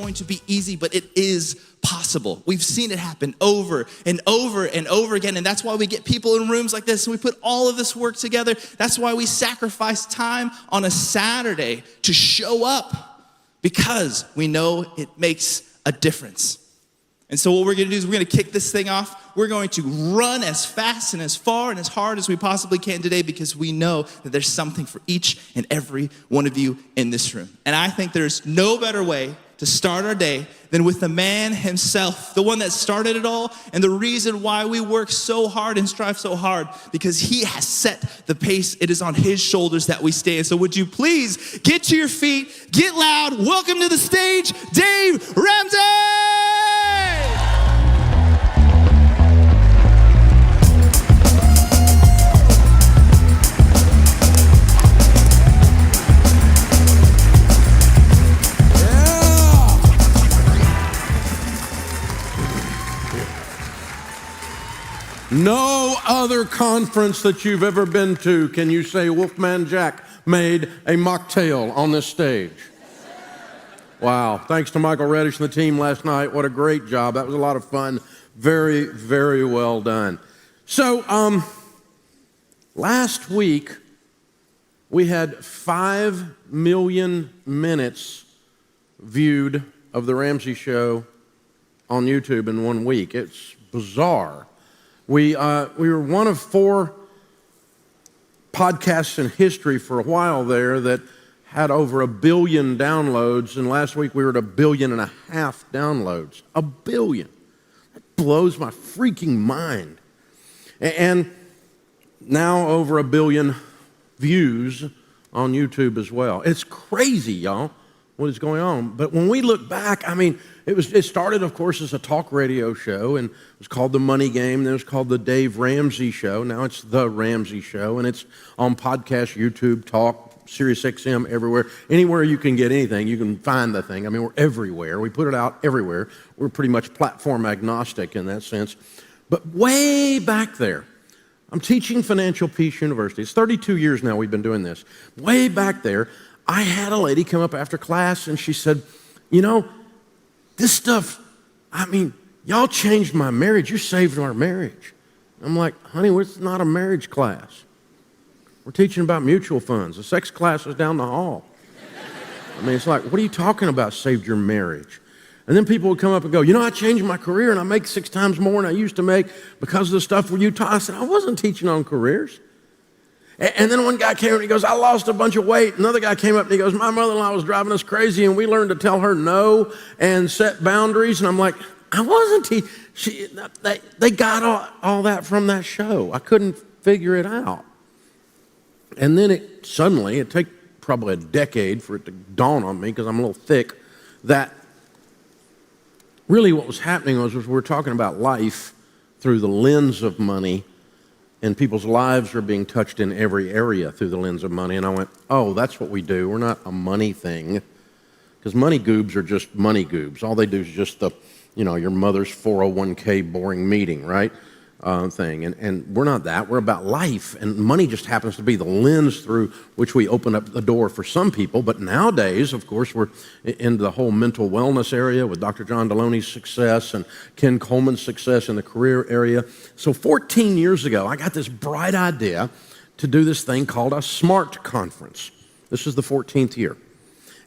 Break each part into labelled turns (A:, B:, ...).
A: going to be easy, but it is possible. We've seen it happen over and over and over again, and that's why we get people in rooms like this, and we put all of this work together. That's why we sacrifice time on a Saturday to show up, because we know it makes a difference. And so what we're gonna do is we're gonna kick this thing off. We're going to run as fast and as far and as hard as we possibly can today, because we know that there's something for each and every one of you in this room. And I think there's no better way to start our day than with the man himself, the one that started it all, and the reason why we work so hard and strive so hard, because he has set the pace. It is on his shoulders that we stand. So would you please get to your feet, get loud, welcome to the stage, Dave Ramsey!
B: No other conference that you've ever been to can you say Wolfman Jack made a mocktail on this stage. Wow. Thanks to Michael Reddish and the team last night. What a great job. That was a lot of fun. Very, very well done. So, last week, we had 5 million minutes viewed of The Ramsey Show on YouTube in 1 week. It's bizarre. We were one of 4 podcasts in history for a while there that had over 1 billion downloads, and last week we were at 1.5 billion downloads. 1 billion. That blows my freaking mind. And now over 1 billion views on YouTube as well. It's crazy, y'all, what is going on. But when we look back, I mean, it started, of course, as a talk radio show, and it was called The Money Game, then it was called The Dave Ramsey Show. Now it's The Ramsey Show, and it's on podcast, YouTube, talk, Sirius XM, everywhere. Anywhere you can get anything, you can find the thing. I mean, we're everywhere. We put it out everywhere. We're pretty much platform agnostic in that sense. But way back there, I'm teaching Financial Peace University. It's 32 years now we've been doing this. Way back there, I had a lady come up after class, and she said, you know, this stuff, I mean, y'all changed my marriage. You saved our marriage. I'm like, honey, it's not a marriage class. We're teaching about mutual funds. The sex class is down the hall. I mean, it's like, what are you talking about, saved your marriage? And then people would come up and go, you know, I changed my career and I make 6 times more than I used to make because of the stuff you taught. I said, I wasn't teaching on careers. And then one guy came up and he goes, I lost a bunch of weight. Another guy came up and he goes, my mother-in-law was driving us crazy and we learned to tell her no and set boundaries. And I'm like, I wasn't teaching. They got all that from that show. I couldn't figure it out. And then it took probably a decade for it to dawn on me, because I'm a little thick, that really what was happening was we're talking about life through the lens of money, and people's lives are being touched in every area through the lens of money. And I went, oh, that's what we do. We're not a money thing, because money goobs are just money goobs. All they do is just your mother's 401k boring meeting, right? Thing. And we're not that. We're about life. And money just happens to be the lens through which we open up the door for some people. But nowadays, of course, we're into the whole mental wellness area with Dr. John Deloney's success and Ken Coleman's success in the career area. So 14 years ago, I got this bright idea to do this thing called a SMART conference. This is the 14th year.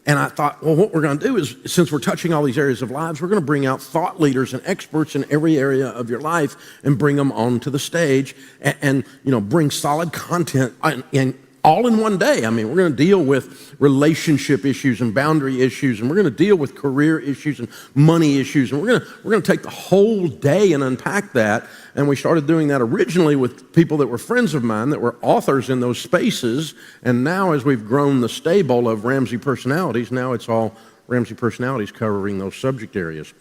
B: And I thought, well, what we're going to do is, since we're touching all these areas of lives, we're going to bring out thought leaders and experts in every area of your life and bring them onto the stage and bring solid content and all in one day. I mean, we're going to deal with relationship issues and boundary issues, and we're going to deal with career issues and money issues, and we're going to take the whole day and unpack that. And we started doing that originally with people that were friends of mine that were authors in those spaces. And now, as we've grown the stable of Ramsey personalities, now it's all Ramsey personalities covering those subject areas,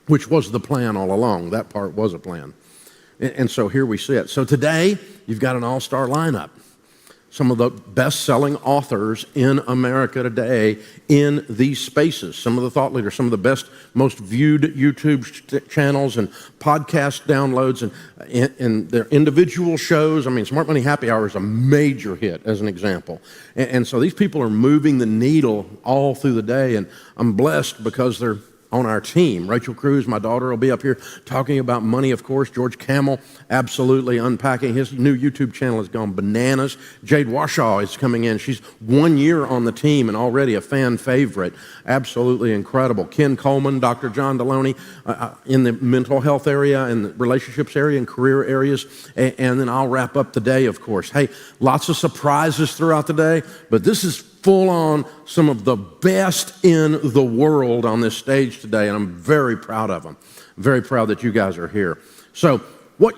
B: which was the plan all along. That part was a plan. And so here we sit. So today, you've got an all-star lineup. some of the best-selling authors in America today in these spaces. Some of the thought leaders, some of the best, most viewed YouTube channels and podcast downloads and their individual shows. I mean, Smart Money Happy Hour is a major hit, as an example. And so these people are moving the needle all through the day, and I'm blessed because they're on our team. Rachel Cruz, my daughter, will be up here talking about money, of course. George Camel, absolutely unpacking. His new YouTube channel has gone bananas. Jade Washaw is coming in. She's 1 year on the team and already a fan favorite. Absolutely incredible. Ken Coleman, Dr. John Deloney in the mental health area and the relationships area and career areas. And then I'll wrap up the day, of course. Hey, lots of surprises throughout the day, but this is full on some of the best in the world on this stage today, and I'm very proud of them. Very proud that you guys are here. So what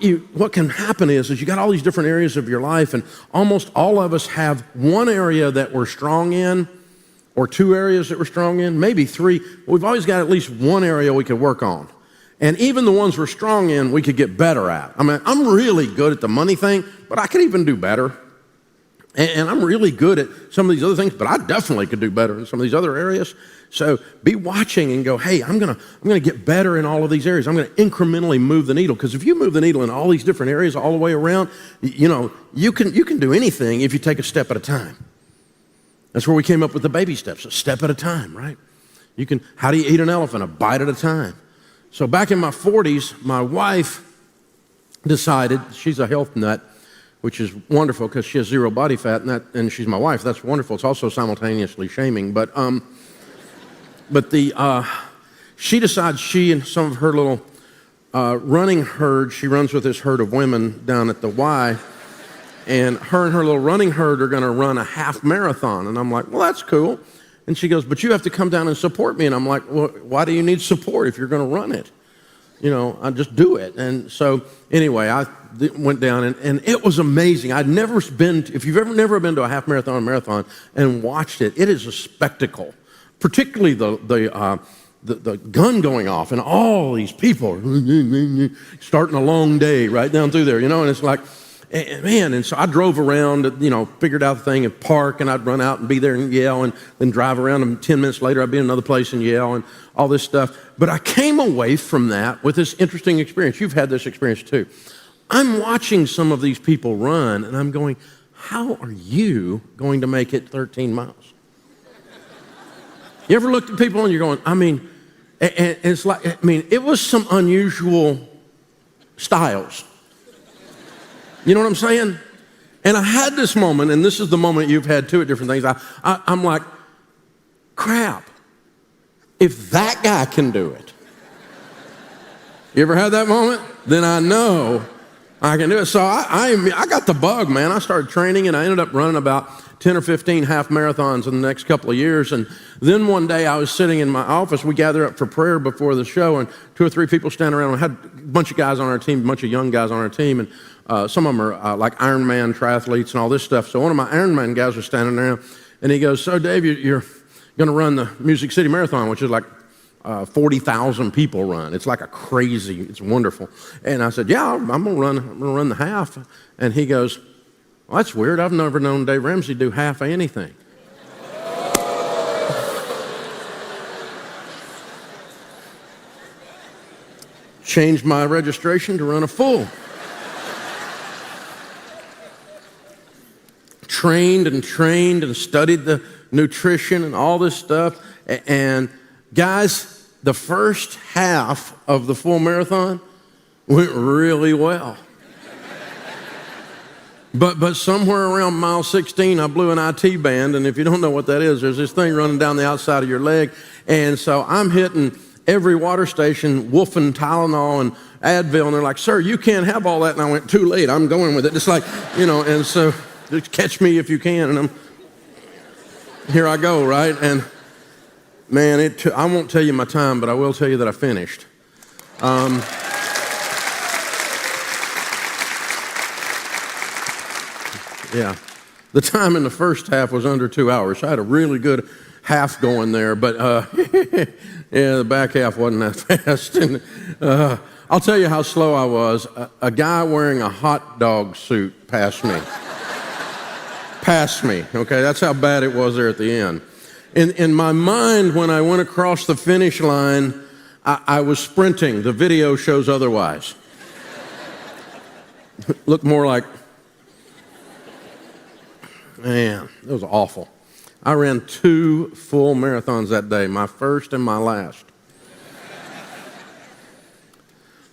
B: can happen is you got all these different areas of your life, and almost all of us have one area that we're strong in, or two areas that we're strong in, maybe three. We've always got at least one area we could work on. And even the ones we're strong in, we could get better at. I mean, I'm really good at the money thing, but I could even do better. And I'm really good at some of these other things, but I definitely could do better in some of these other areas. So be watching and go, hey, I'm gonna get better in all of these areas. I'm gonna incrementally move the needle, because if you move the needle in all these different areas all the way around, you can do anything if you take a step at a time. That's where we came up with the baby steps, a step at a time, right? How do you eat an elephant? A bite at a time. So back in my 40s, my wife decided, she's a health nut, which is wonderful because she has zero body fat, and she's my wife. That's wonderful. It's also simultaneously shaming. But she decides she and some of her little running herd, she runs with this herd of women down at the Y, and her little running herd are going to run a half marathon. And I'm like, well, that's cool. And she goes, but you have to come down and support me. And I'm like, well, why do you need support if you're going to run it? I just do it. And so anyway, I went down and it was amazing. I'd never been, if you've never been to a half marathon and watched it, it is a spectacle. Particularly the gun going off and all these people starting a long day right down through there, and it's like, man. And so I drove around, figured out the thing and park, and I'd run out and be there and yell, and then drive around, and 10 minutes later I'd be in another place and yell and all this stuff. But I came away from that with this interesting experience. You've had this experience too. I'm watching some of these people run, and I'm going, how are you going to make it 13 miles? You ever looked at people and you're going, and it's like, it was some unusual styles. You know what I'm saying? And I had this moment, and this is the moment you've had too at different things. I'm like, crap, if that guy can do it. You ever had that moment? Then I know I can do it. So I got the bug, man. I started training, and I ended up running about 10 or 15 half marathons in the next couple of years. And then one day I was sitting in my office. We gathered up for prayer before the show, and 2 or 3 people standing around. We had a bunch of guys on our team, a bunch of young guys on our team, and some of them are like Ironman triathletes and all this stuff. So one of my Ironman guys was standing there, and he goes, so Dave, you're going to run the Music City Marathon, which is like 40,000 people run. It's like it's wonderful. And I said, yeah, I'm going to run the half. And he goes, well, that's weird. I've never known Dave Ramsey do half of anything. Changed my registration to run a full. Trained and studied the nutrition and all this stuff. And guys, the first half of the full marathon went really well. But somewhere around mile 16, I blew an IT band, and if you don't know what that is, there's this thing running down the outside of your leg, and so I'm hitting every water station, woofing Tylenol and Advil, and they're like, sir, you can't have all that, and I went, too late, I'm going with it. It's like, and so just catch me if you can, and here I go, right? And man, I won't tell you my time, but I will tell you that I finished. Yeah, the time in the first half was under 2 hours. So I had a really good half going there, but yeah, the back half wasn't that fast. And I'll tell you how slow I was. A guy wearing a hot dog suit passed me. past me, okay? That's how bad it was there at the end. In my mind, when I went across the finish line, I was sprinting. The video shows otherwise. Looked more like, man, it was awful. I ran 2 full marathons that day, my first and my last.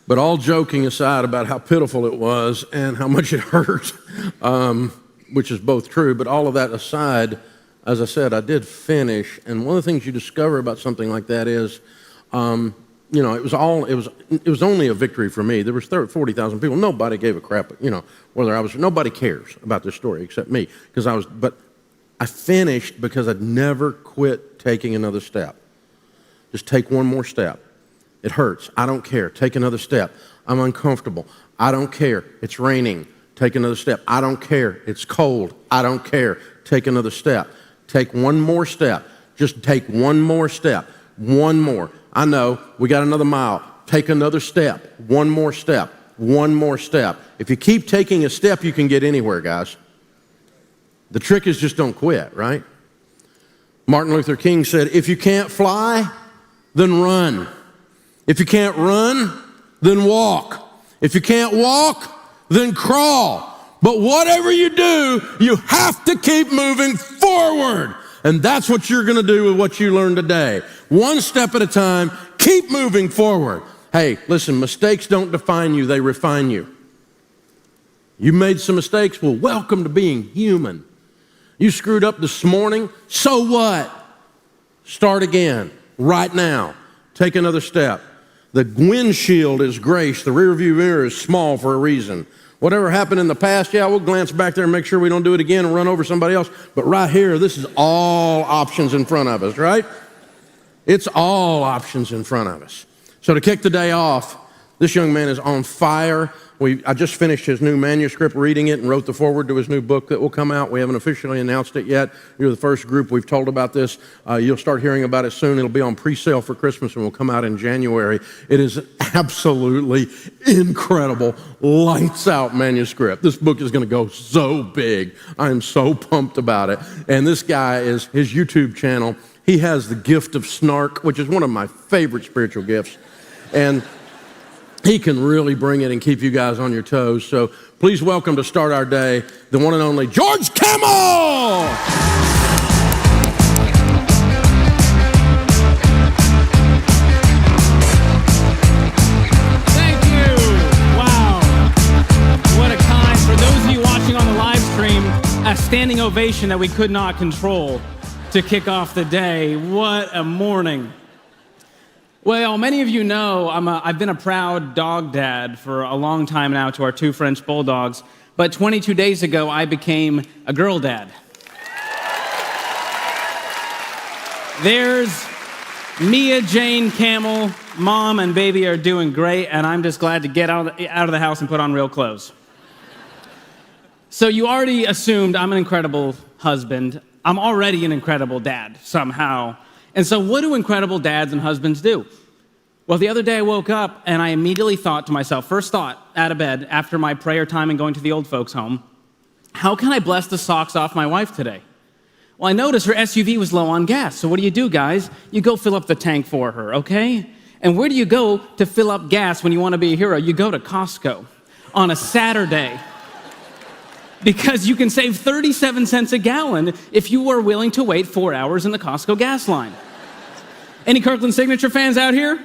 B: But all joking aside about how pitiful it was and how much it hurt, which is both true, but all of that aside, as I said, I did finish. And one of the things you discover about something like that is, it was only a victory for me. There was 40,000 people. Nobody gave a crap, nobody cares about this story except me. But I finished because I'd never quit taking another step. Just take one more step. It hurts. I don't care. Take another step. I'm uncomfortable. I don't care. It's raining. Take another step. I don't care. It's cold. I don't care. Take another step. Take one more step. Just take one more step. One more. I know. We got another mile. Take another step. One more step. One more step. If you keep taking a step, you can get anywhere, guys. The trick is just don't quit, right? Martin Luther King said, if you can't fly, then run. If you can't run, then walk. If you can't walk, then crawl. But whatever you do, you have to keep moving forward. And that's what you're going to do with what you learned today. One step at a time, keep moving forward. Hey, listen, mistakes don't define you, they refine you. You made some mistakes, well, welcome to being human. You screwed up this morning, so what? Start again, right now. Take another step. The windshield is grace. The rearview mirror is small for a reason. Whatever happened in the past, we'll glance back there and make sure we don't do it again and run over somebody else. But right here, this is all options in front of us, right? It's all options in front of us. So to kick the day off, this young man is on fire. I just finished his new manuscript, reading it, and wrote the foreword to his new book that will come out. We haven't officially announced it yet. You're the first group we've told about this. You'll start hearing about it soon. It'll be on pre-sale for Christmas and will come out in January. It is absolutely incredible, lights-out manuscript. This book is going to go so big. I am so pumped about it. And this guy is his YouTube channel. He has the gift of snark, which is one of my favorite spiritual gifts. And he can really bring it and keep you guys on your toes. So please welcome to start our day, the one and only George Camel!
C: Thank you. Wow. What a kind. For those of you watching on the live stream, a standing ovation that we could not control to kick off the day. What a morning. Well, many of you know I've been a proud dog dad for a long time now to our 2 French bulldogs, but 22 days ago, I became a girl dad. There's Mia Jane Camel. Mom and baby are doing great, and I'm just glad to get out of the house and put on real clothes. So you already assumed I'm an incredible husband. I'm already an incredible dad, somehow. And so what do incredible dads and husbands do? Well, the other day I woke up and I immediately thought to myself, first thought, out of bed, after my prayer time and going to the old folks' home, how can I bless the socks off my wife today? Well, I noticed her SUV was low on gas. So what do, guys? You go fill up the tank for her, okay? And where do you go to fill up gas when you want to be a hero? You go to Costco on a Saturday. Because you can save 37 cents a gallon if you are willing to wait 4 hours in the Costco gas line. Any Kirkland Signature fans out here?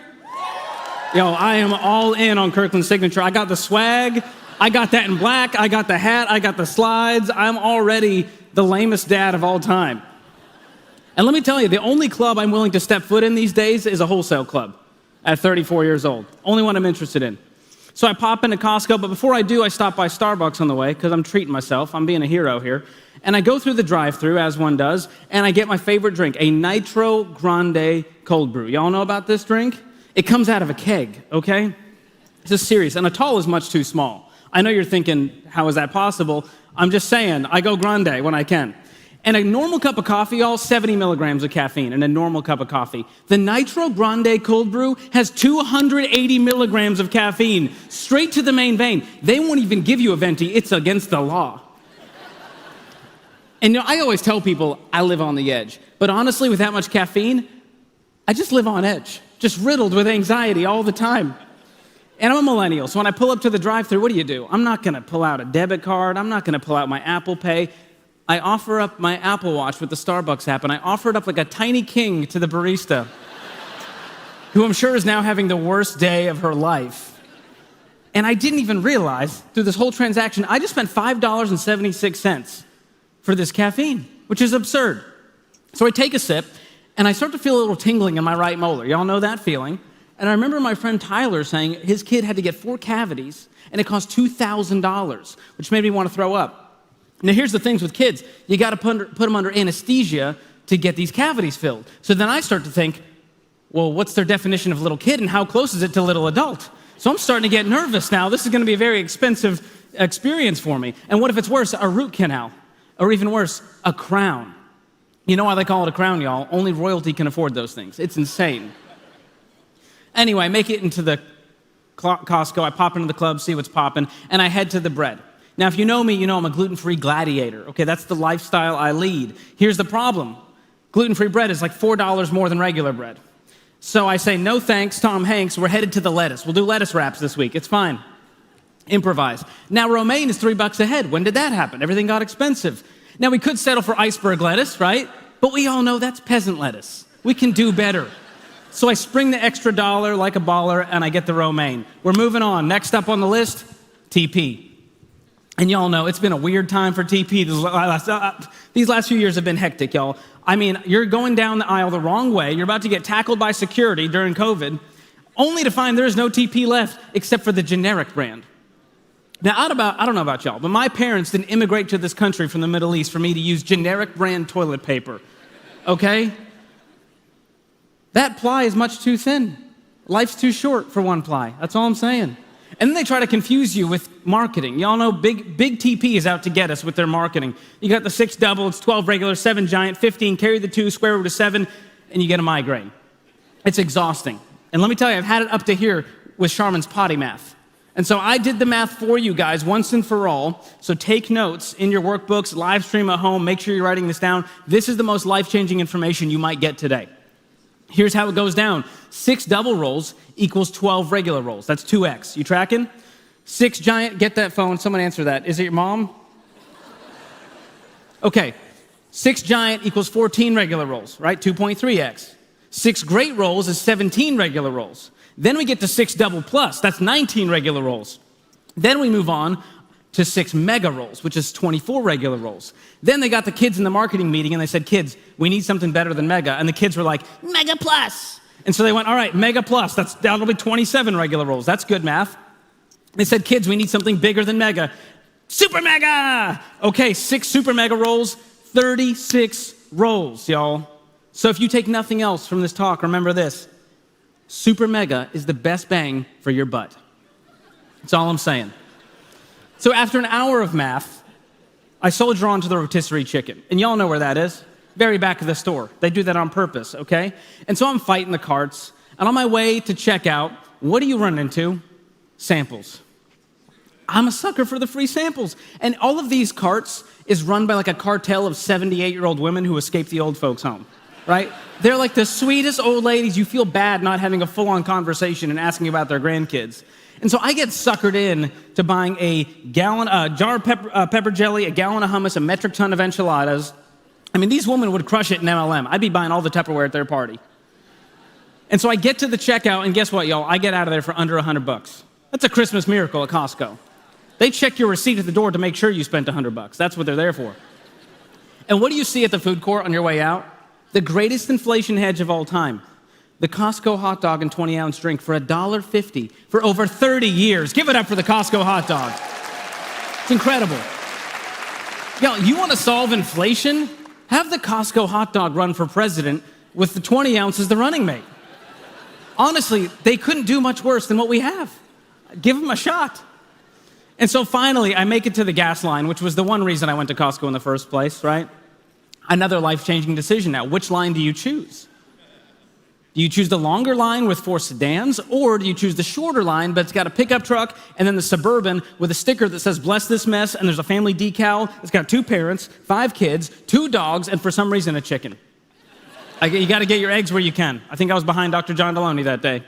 C: Yo, I am all in on Kirkland Signature. I got the swag, I got that in black, I got the hat, I got the slides. I'm already the lamest dad of all time. And let me tell you, the only club I'm willing to step foot in these days is a wholesale club at 34 years old. Only one I'm interested in. So I pop into Costco, but before I do, I stop by Starbucks on the way because I'm treating myself. I'm being a hero here. And I go through the drive-thru, as one does, and I get my favorite drink, a Nitro Grande cold brew. Y'all know about this drink? It comes out of a keg, okay? This is serious, and a tall is much too small. I know you're thinking, how is that possible? I'm just saying, I go grande when I can. And a normal cup of coffee, y'all, 70 milligrams of caffeine in a normal cup of coffee. The Nitro Grande cold brew has 280 milligrams of caffeine, straight to the main vein. They won't even give you a venti. It's against the law. And I always tell people I live on the edge. But honestly, with that much caffeine, I just live on edge, just riddled with anxiety all the time. And I'm a millennial, so when I pull up to the drive-thru, what do? I'm not gonna pull out a debit card. I'm not gonna pull out my Apple Pay. I offer up my Apple Watch with the Starbucks app, and I offer it up like a tiny king to the barista, who I'm sure is now having the worst day of her life. And I didn't even realize, through this whole transaction, I just spent $5.76 for this caffeine, which is absurd. So I take a sip, and I start to feel a little tingling in my right molar. Y'all know that feeling? And I remember my friend Tyler saying his kid had to get 4 cavities, and it cost $2,000, which made me want to throw up. Now here's the things with kids. You gotta put them under anesthesia to get these cavities filled. So then I start to think, well, what's their definition of little kid, and how close is it to little adult? So I'm starting to get nervous now. This is gonna be a very expensive experience for me. And what if it's worse, a root canal? Or even worse, a crown. You know why they call it a crown, y'all? Only royalty can afford those things. It's insane. Anyway, I make it into the Costco. I pop into the club, see what's popping, and I head to the bread. Now, if you know me, you know I'm a gluten-free gladiator. Okay, that's the lifestyle I lead. Here's the problem. Gluten-free bread is like $4 more than regular bread. So I say, no thanks, Tom Hanks. We're headed to the lettuce. We'll do lettuce wraps this week. It's fine. Improvise. Now, romaine is $3 a head. When did that happen? Everything got expensive. Now, we could settle for iceberg lettuce, right? But we all know that's peasant lettuce. We can do better. So I spring the extra dollar like a baller, and I get the romaine. We're moving on. Next up on the list, TP. And y'all know it's been a weird time for TP. These last few years have been hectic, y'all. I mean, you're going down the aisle the wrong way. You're about to get tackled by security during COVID, only to find there's no TP left except for the generic brand. Now, I don't know about y'all, but my parents didn't immigrate to this country from the Middle East for me to use generic brand toilet paper, okay? That ply is much too thin. Life's too short for one ply. That's all I'm saying. And then they try to confuse you with marketing. Y'all know Big TP is out to get us with their marketing. You got the 6 double, it's 12 regular, 7 giant, 15, carry the 2, square root of 7, and you get a migraine. It's exhausting. And let me tell you, I've had it up to here with Charmin's potty math. And so I did the math for you guys once and for all. So take notes in your workbooks, live stream at home, make sure you're writing this down. This is the most life-changing information you might get today. Here's how it goes down. 6 double rolls equals 12 regular rolls. That's 2x. You tracking? 6 giant, get that phone. Someone answer that. Is it your mom? Okay. 6 giant equals 14 regular rolls, right? 2.3x. 6 great rolls is 17 regular rolls. Then we get to 6 double plus. That's 19 regular rolls. Then we move on to 6 mega rolls, which is 24 regular rolls. Then they got the kids in the marketing meeting and they said, kids, we need something better than mega. And the kids were like, mega plus. And so they went, all right, mega plus, that'll be 27 regular rolls. That's good math. They said, kids, we need something bigger than mega. Super mega! Okay, 6 super mega rolls, 36 rolls, y'all. So if you take nothing else from this talk, remember this. Super mega is the best bang for your butt. That's all I'm saying. So after an hour of math, I soldier on to the rotisserie chicken. And y'all know where that is. Very back of the store. They do that on purpose, okay? And so I'm fighting the carts. And on my way to checkout, what do you run into? Samples. I'm a sucker for the free samples. And all of these carts is run by like a cartel of 78-year-old women who escaped the old folks' home, right? They're like the sweetest old ladies. You feel bad not having a full-on conversation and asking about their grandkids. And so I get suckered in to buying a jar of pepper jelly, a gallon of hummus, a metric ton of enchiladas. I mean, these women would crush it in MLM. I'd be buying all the Tupperware at their party. And so I get to the checkout, and guess what, y'all? I get out of there for under $100. That's a Christmas miracle at Costco. They check your receipt at the door to make sure you spent $100. That's what they're there for. And what do you see at the food court on your way out? The greatest inflation hedge of all time. The Costco hot dog and 20-ounce drink for $1.50 for over 30 years. Give it up for the Costco hot dog. It's incredible. Y'all, you want to solve inflation? Have the Costco hot dog run for president with the 20 ounces the running mate. Honestly, they couldn't do much worse than what we have. Give them a shot. And so finally, I make it to the gas line, which was the one reason I went to Costco in the first place, right? Another life-changing decision now. Which line do you choose? Do you choose the longer line with 4 sedans, or do you choose the shorter line, but it's got a pickup truck and then the Suburban with a sticker that says, bless this mess, and there's a family decal. It's got 2 parents, 5 kids, 2 dogs, and for some reason, a chicken. You got to get your eggs where you can. I think I was behind Dr. John Deloney that day.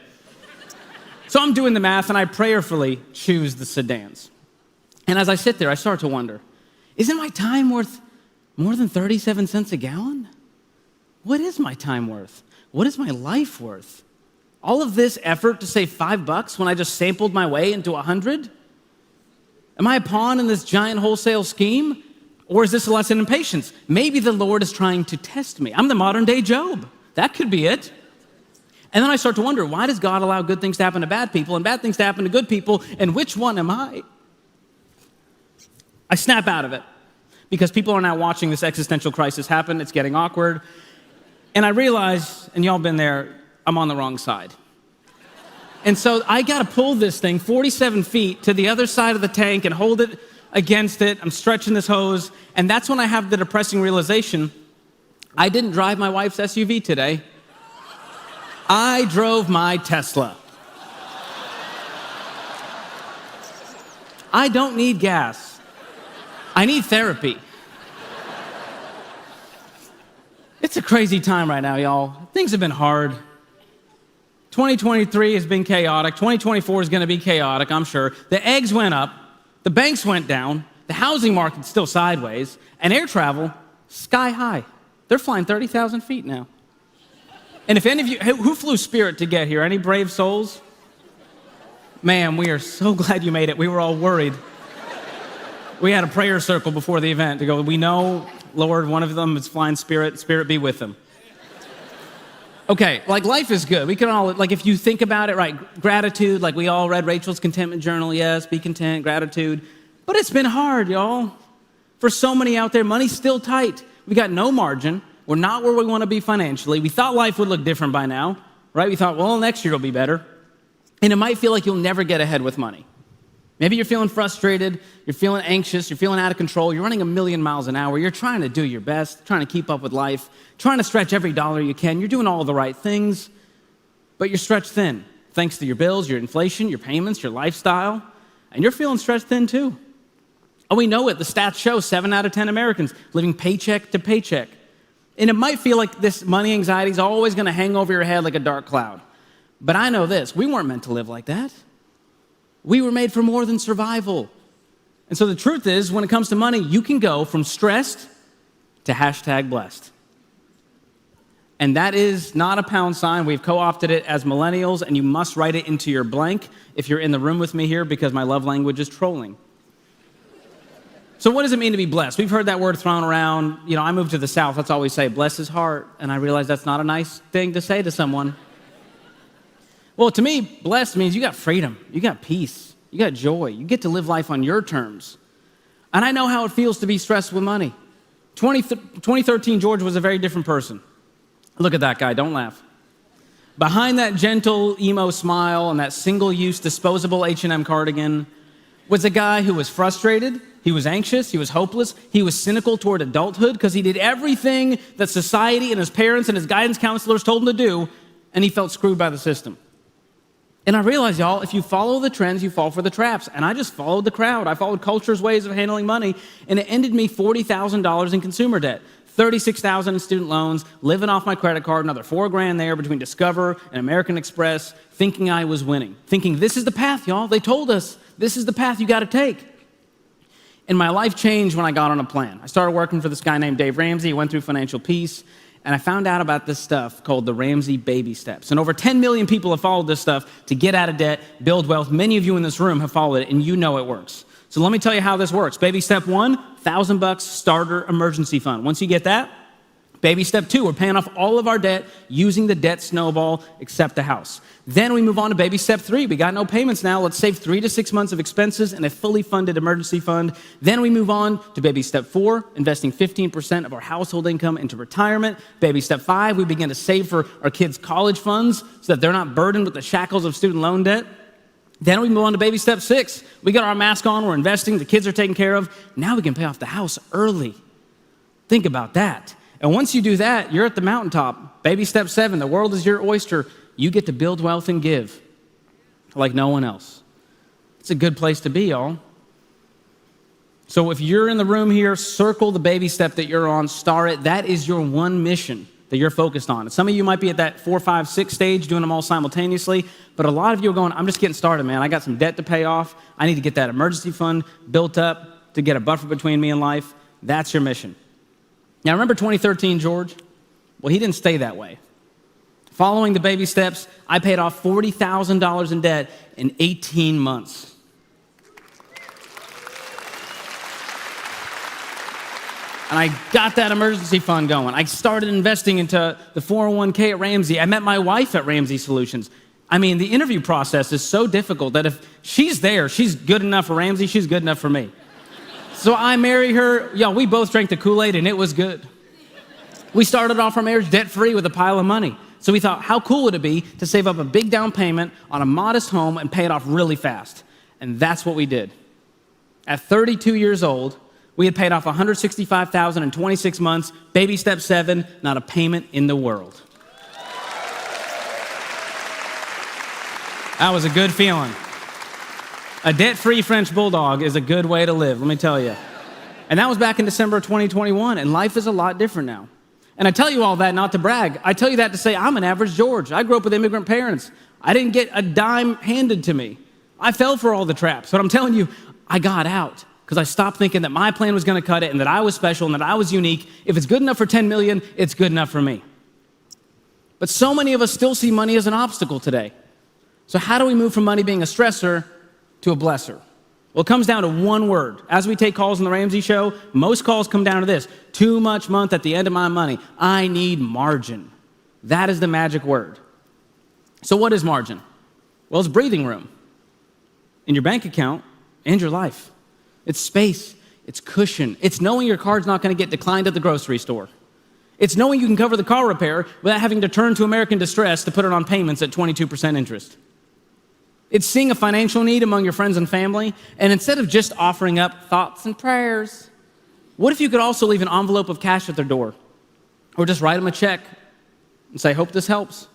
C: So I'm doing the math, and I prayerfully choose the sedans. And as I sit there, I start to wonder, isn't my time worth more than 37 cents a gallon? What is my time worth? What is my life worth? All of this effort to save $5 when I just sampled my way into 100? Am I a pawn in this giant wholesale scheme? Or is this a lesson in patience? Maybe the Lord is trying to test me. I'm the modern day Job. That could be it. And then I start to wonder, why does God allow good things to happen to bad people and bad things to happen to good people? And which one am I? I snap out of it because people are now watching this existential crisis happen. It's getting awkward. And I realize, and y'all been there, I'm on the wrong side. And so I got to pull this thing 47 feet to the other side of the tank and hold it against it. I'm stretching this hose. And that's when I have the depressing realization, I didn't drive my wife's SUV today. I drove my Tesla. I don't need gas. I need therapy. It's a crazy time right now, y'all. Things have been hard. 2023 has been chaotic. 2024 is going to be chaotic, I'm sure. The eggs went up. The banks went down. The housing market's still sideways. And air travel, sky high. They're flying 30,000 feet now. And if any of you, who flew Spirit to get here? Any brave souls? Man, we are so glad you made it. We were all worried. We had a prayer circle before the event to go, we know, Lord, one of them is flying Spirit. Spirit be with them. Okay, like life is good. We can all, like if you think about it, right, gratitude, like we all read Rachel's contentment journal, yes, be content, gratitude. But it's been hard, y'all. For so many out there, money's still tight. We got no margin. We're not where we want to be financially. We thought life would look different by now, right? We thought, well, next year will be better. And it might feel like you'll never get ahead with money. Maybe you're feeling frustrated, you're feeling anxious, you're feeling out of control, you're running a million miles an hour, you're trying to do your best, trying to keep up with life, trying to stretch every dollar you can, you're doing all the right things, but you're stretched thin, thanks to your bills, your inflation, your payments, your lifestyle, and you're feeling stretched thin too. Oh, we know it, the stats show 7 out of 10 Americans living paycheck to paycheck. And it might feel like this money anxiety is always gonna hang over your head like a dark cloud. But I know this, we weren't meant to live like that. We were made for more than survival. And so the truth is, when it comes to money, you can go from stressed to #blessed. And that is not a pound sign. We've co-opted it as millennials, and you must write it into your blank if you're in the room with me here, because my love language is trolling. So what does it mean to be blessed? We've heard that word thrown around. You know, I moved to the South. Let's always say, bless his heart. And I realized that's not a nice thing to say to someone. Well, to me, blessed means you got freedom, you got peace, you got joy, you get to live life on your terms. And I know how it feels to be stressed with money. 2013, George was a very different person. Look at that guy, don't laugh. Behind that gentle emo smile and that single-use disposable H&M cardigan was a guy who was frustrated, he was anxious, he was hopeless, he was cynical toward adulthood because he did everything that society and his parents and his guidance counselors told him to do, and he felt screwed by the system. And I realized, y'all, if you follow the trends, you fall for the traps. And I just followed the crowd. I followed culture's ways of handling money, and it ended me $40,000 in consumer debt, $36,000 in student loans, living off my credit card, another $4,000 there between Discover and American Express, thinking I was winning, thinking this is the path, y'all. They told us this is the path you got to take. And my life changed when I got on a plan. I started working for this guy named Dave Ramsey. He went through financial peace. And I found out about this stuff called the Ramsey baby steps. And over 10 million people have followed this stuff to get out of debt, build wealth. Many of you in this room have followed it, and you know it works. So let me tell you how this works. Baby step 1, $1,000 starter emergency fund. Once you get that, baby step 2, we're paying off all of our debt using the debt snowball, except the house. Then we move on to baby step 3. We got no payments now. Let's save 3 to 6 months of expenses in a fully funded emergency fund. Then we move on to baby step 4, investing 15% of our household income into retirement. Baby step 5, we begin to save for our kids' college funds so that they're not burdened with the shackles of student loan debt. Then we move on to baby step 6. We got our mask on, we're investing, the kids are taken care of. Now we can pay off the house early. Think about that. And once you do that, you're at the mountaintop. Baby step 7, the world is your oyster. You get to build wealth and give like no one else. It's a good place to be, y'all. So if you're in the room here, circle the baby step that you're on, star it. That is your one mission that you're focused on. Some of you might be at that 4, 5, 6 stage, doing them all simultaneously, but a lot of you are going, I'm just getting started, man. I got some debt to pay off. I need to get that emergency fund built up to get a buffer between me and life. That's your mission. Now, remember 2013, George? Well, he didn't stay that way. Following the baby steps, I paid off $40,000 in debt in 18 months. And I got that emergency fund going. I started investing into the 401k at Ramsey. I met my wife at Ramsey Solutions. I mean, the interview process is so difficult that if she's there, she's good enough for Ramsey, she's good enough for me. So I marry her. Y'all, we both drank the Kool-Aid and it was good. We started off our marriage debt-free with a pile of money. So we thought, how cool would it be to save up a big down payment on a modest home and pay it off really fast? And that's what we did. At 32 years old, we had paid off $165,000 in 26 months. Baby step 7, not a payment in the world. That was a good feeling. A debt-free French bulldog is a good way to live, let me tell you. And that was back in December of 2021, and life is a lot different now. And I tell you all that not to brag. I tell you that to say I'm an average George. I grew up with immigrant parents. I didn't get a dime handed to me. I fell for all the traps, but I'm telling you, I got out because I stopped thinking that my plan was going to cut it and that I was special and that I was unique. If it's good enough for 10 million, it's good enough for me. But so many of us still see money as an obstacle today. So how do we move from money being a stressor to a blesser? Well, it comes down to one word. As we take calls on the Ramsey Show, most calls come down to this: too much month at the end of my money. I need margin. That is the magic word. So what is margin? Well, it's breathing room in your bank account and your life. It's space. It's cushion. It's knowing your card's not going to get declined at the grocery store. It's knowing you can cover the car repair without having to turn to American Distress to put it on payments at 22% interest. It's seeing a financial need among your friends and family, and instead of just offering up thoughts and prayers, what if you could also leave an envelope of cash at their door? Or just write them a check and say, hope this helps.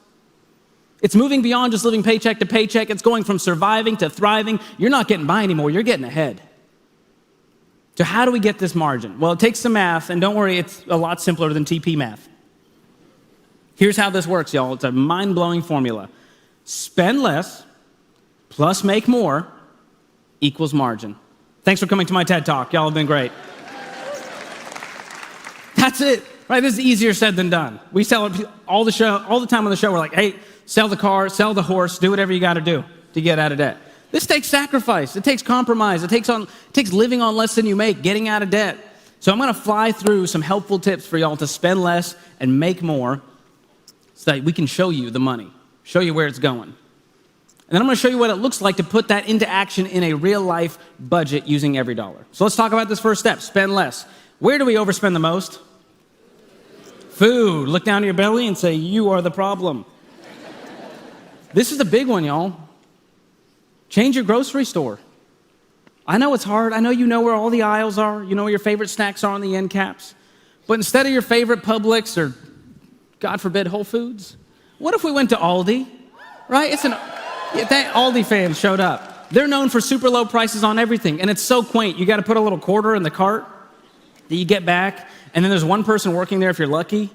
C: It's moving beyond just living paycheck to paycheck. It's going from surviving to thriving. You're not getting by anymore, you're getting ahead. So how do we get this margin? Well, it takes some math, and don't worry, it's a lot simpler than TP math. Here's how this works, y'all. It's a mind-blowing formula. Spend less plus make more equals margin. Thanks for coming to my TED Talk. Y'all have been great. That's it, right? This is easier said than done. We sell it all the time on the show. We're like, hey, sell the car, sell the horse, do whatever you got to do to get out of debt. This takes sacrifice. It takes compromise. It takes living on less than you make, getting out of debt. So I'm going to fly through some helpful tips for y'all to spend less and make more so that we can show you the money, show you where it's going. And then I'm going to show you what it looks like to put that into action in a real-life budget using every dollar. So let's talk about this first step, spend less. Where do we overspend the most? Food. Look down at your belly and say, you are the problem. This is a big one, y'all. Change your grocery store. I know it's hard. I know you know where all the aisles are. You know where your favorite snacks are on the end caps. But instead of your favorite Publix or, God forbid, Whole Foods, what if we went to Aldi? Right? That Aldi fans showed up. They're known for super low prices on everything, and it's so quaint. You got to put a little quarter in the cart that you get back, and then there's one person working there if you're lucky,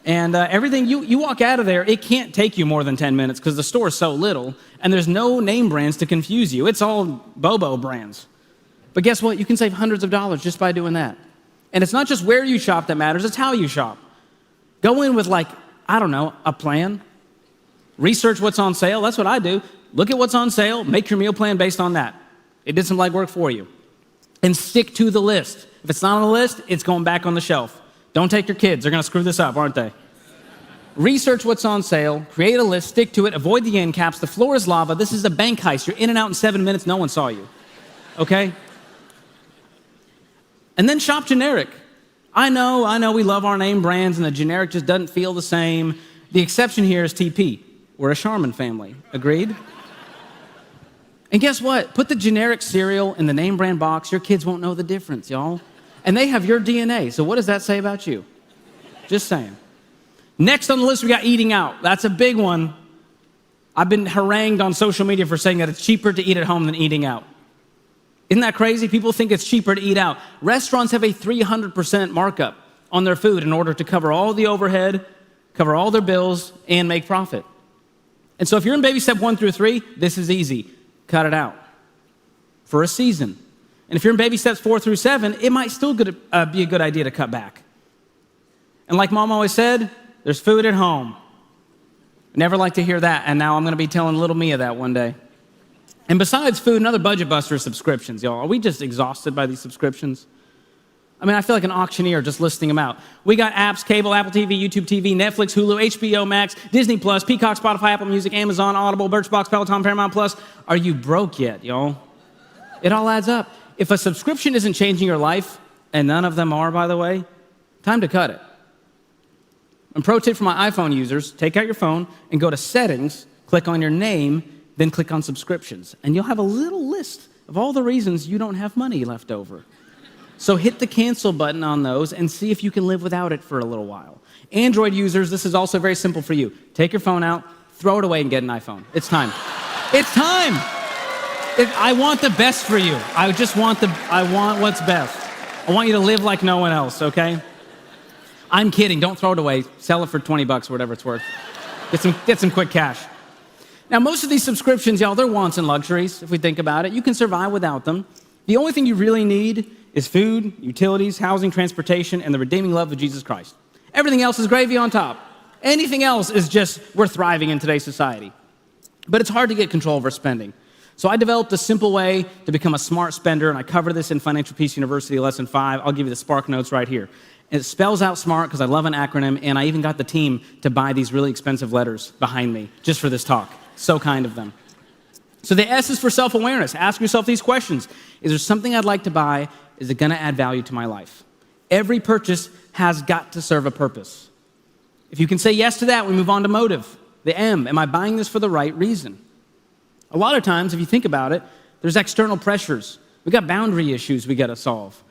C: and everything, you walk out of there, it can't take you more than 10 minutes because the store is so little, and there's no name brands to confuse you. It's all Bobo brands. But guess what? You can save hundreds of dollars just by doing that. And it's not just where you shop that matters, it's how you shop. Go in with a plan. Research what's on sale. That's what I do. Look at what's on sale. Make your meal plan based on that. It did some legwork for you. And stick to the list. If it's not on the list, it's going back on the shelf. Don't take your kids. They're going to screw this up, aren't they? Research what's on sale. Create a list. Stick to it. Avoid the end caps. The floor is lava. This is a bank heist. You're in and out in 7 minutes. No one saw you. Okay? And then shop generic. I know we love our name brands, and the generic just doesn't feel the same. The exception here is TP. We're a Charmin family. Agreed? And guess what? Put the generic cereal in the name brand box. Your kids won't know the difference, y'all. And they have your DNA. So what does that say about you? Just saying. Next on the list, we got eating out. That's a big one. I've been harangued on social media for saying that it's cheaper to eat at home than eating out. Isn't that crazy? People think it's cheaper to eat out. Restaurants have a 300% markup on their food in order to cover all the overhead, cover all their bills, and make profit. And so if you're in baby step 1 through 3, this is easy. Cut it out for a season. And if you're in baby steps 4 through 7, it might still be a good idea to cut back. And like Mom always said, there's food at home. Never like to hear that, and now I'm going to be telling little Mia that one day. And besides food, another budget buster is subscriptions, y'all. Are we just exhausted by these subscriptions? I mean, I feel like an auctioneer just listing them out. We got apps, cable, Apple TV, YouTube TV, Netflix, Hulu, HBO Max, Disney Plus, Peacock, Spotify, Apple Music, Amazon, Audible, Birchbox, Peloton, Paramount Plus. Are you broke yet, y'all? It all adds up. If a subscription isn't changing your life, and none of them are, by the way, time to cut it. And pro tip for my iPhone users, take out your phone and go to Settings, click on your name, then click on Subscriptions. And you'll have a little list of all the reasons you don't have money left over. So hit the cancel button on those and see if you can live without it for a little while. Android users, this is also very simple for you. Take your phone out, throw it away, and get an iPhone. It's time. It's time. I want the best for you. I want what's best. I want you to live like no one else, okay? I'm kidding. Don't throw it away. Sell it for $20 or whatever it's worth. Get some quick cash. Now, most of these subscriptions, y'all, they're wants and luxuries, if we think about it. You can survive without them. The only thing you really need is food, utilities, housing, transportation, and the redeeming love of Jesus Christ. Everything else is gravy on top. Anything else is just, we're thriving in today's society. But it's hard to get control over spending. So I developed a simple way to become a smart spender, and I cover this in Financial Peace University Lesson 5. I'll give you the Spark Notes right here. And it spells out SMART because I love an acronym, and I even got the team to buy these really expensive letters behind me just for this talk. So kind of them. So the S is for self-awareness. Ask yourself these questions. Is there something I'd like to buy? Is it going to add value to my life? Every purchase has got to serve a purpose. If you can say yes to that, we move on to motive. The M, am I buying this for the right reason? A lot of times, if you think about it, there's external pressures. We got boundary issues we got to solve.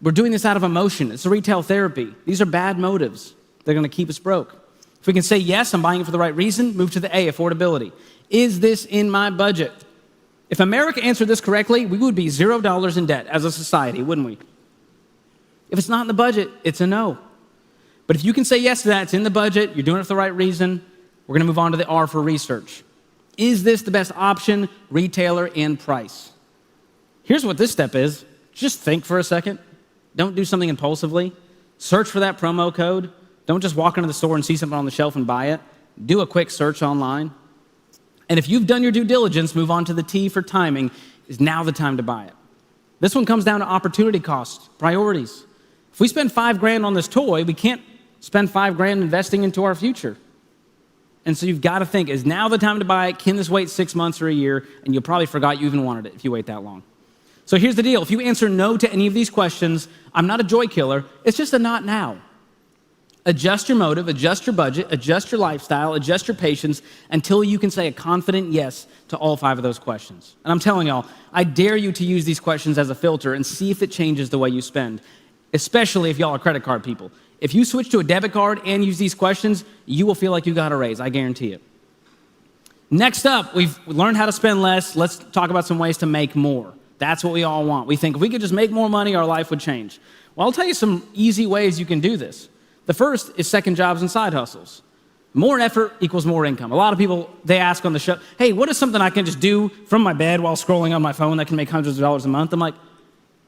C: We're doing this out of emotion. It's a retail therapy. These are bad motives. They're going to keep us broke. If we can say, yes, I'm buying it for the right reason, move to the A, affordability. Is this in my budget? If America answered this correctly, we would be $0 in debt as a society, wouldn't we? If it's not in the budget, it's a no. But if you can say yes to that, it's in the budget, you're doing it for the right reason, we're going to move on to the R for research. Is this the best option, retailer, and price? Here's what this step is. Just think for a second. Don't do something impulsively. Search for that promo code. Don't just walk into the store and see something on the shelf and buy it. Do a quick search online. And if you've done your due diligence, move on to the T for timing. Is now the time to buy it. This one comes down to opportunity costs, priorities. If we spend $5,000 on this toy, we can't spend $5,000 investing into our future. And so you've got to think, is now the time to buy it? Can this wait 6 months or a year? And you'll probably forgot you even wanted it if you wait that long. So here's the deal. If you answer no to any of these questions, I'm not a joy killer. It's just a not now. Adjust your motive, adjust your budget, adjust your lifestyle, adjust your patience until you can say a confident yes to all 5 of those questions. And I'm telling y'all, I dare you to use these questions as a filter and see if it changes the way you spend, especially if y'all are credit card people. If you switch to a debit card and use these questions, you will feel like you got a raise, I guarantee it. Next up, we've learned how to spend less. Let's talk about some ways to make more. That's what we all want. We think if we could just make more money, our life would change. Well, I'll tell you some easy ways you can do this. The first is second jobs and side hustles. More effort equals more income. A lot of people, they ask on the show, hey, what is something I can just do from my bed while scrolling on my phone that can make hundreds of dollars a month? I'm like,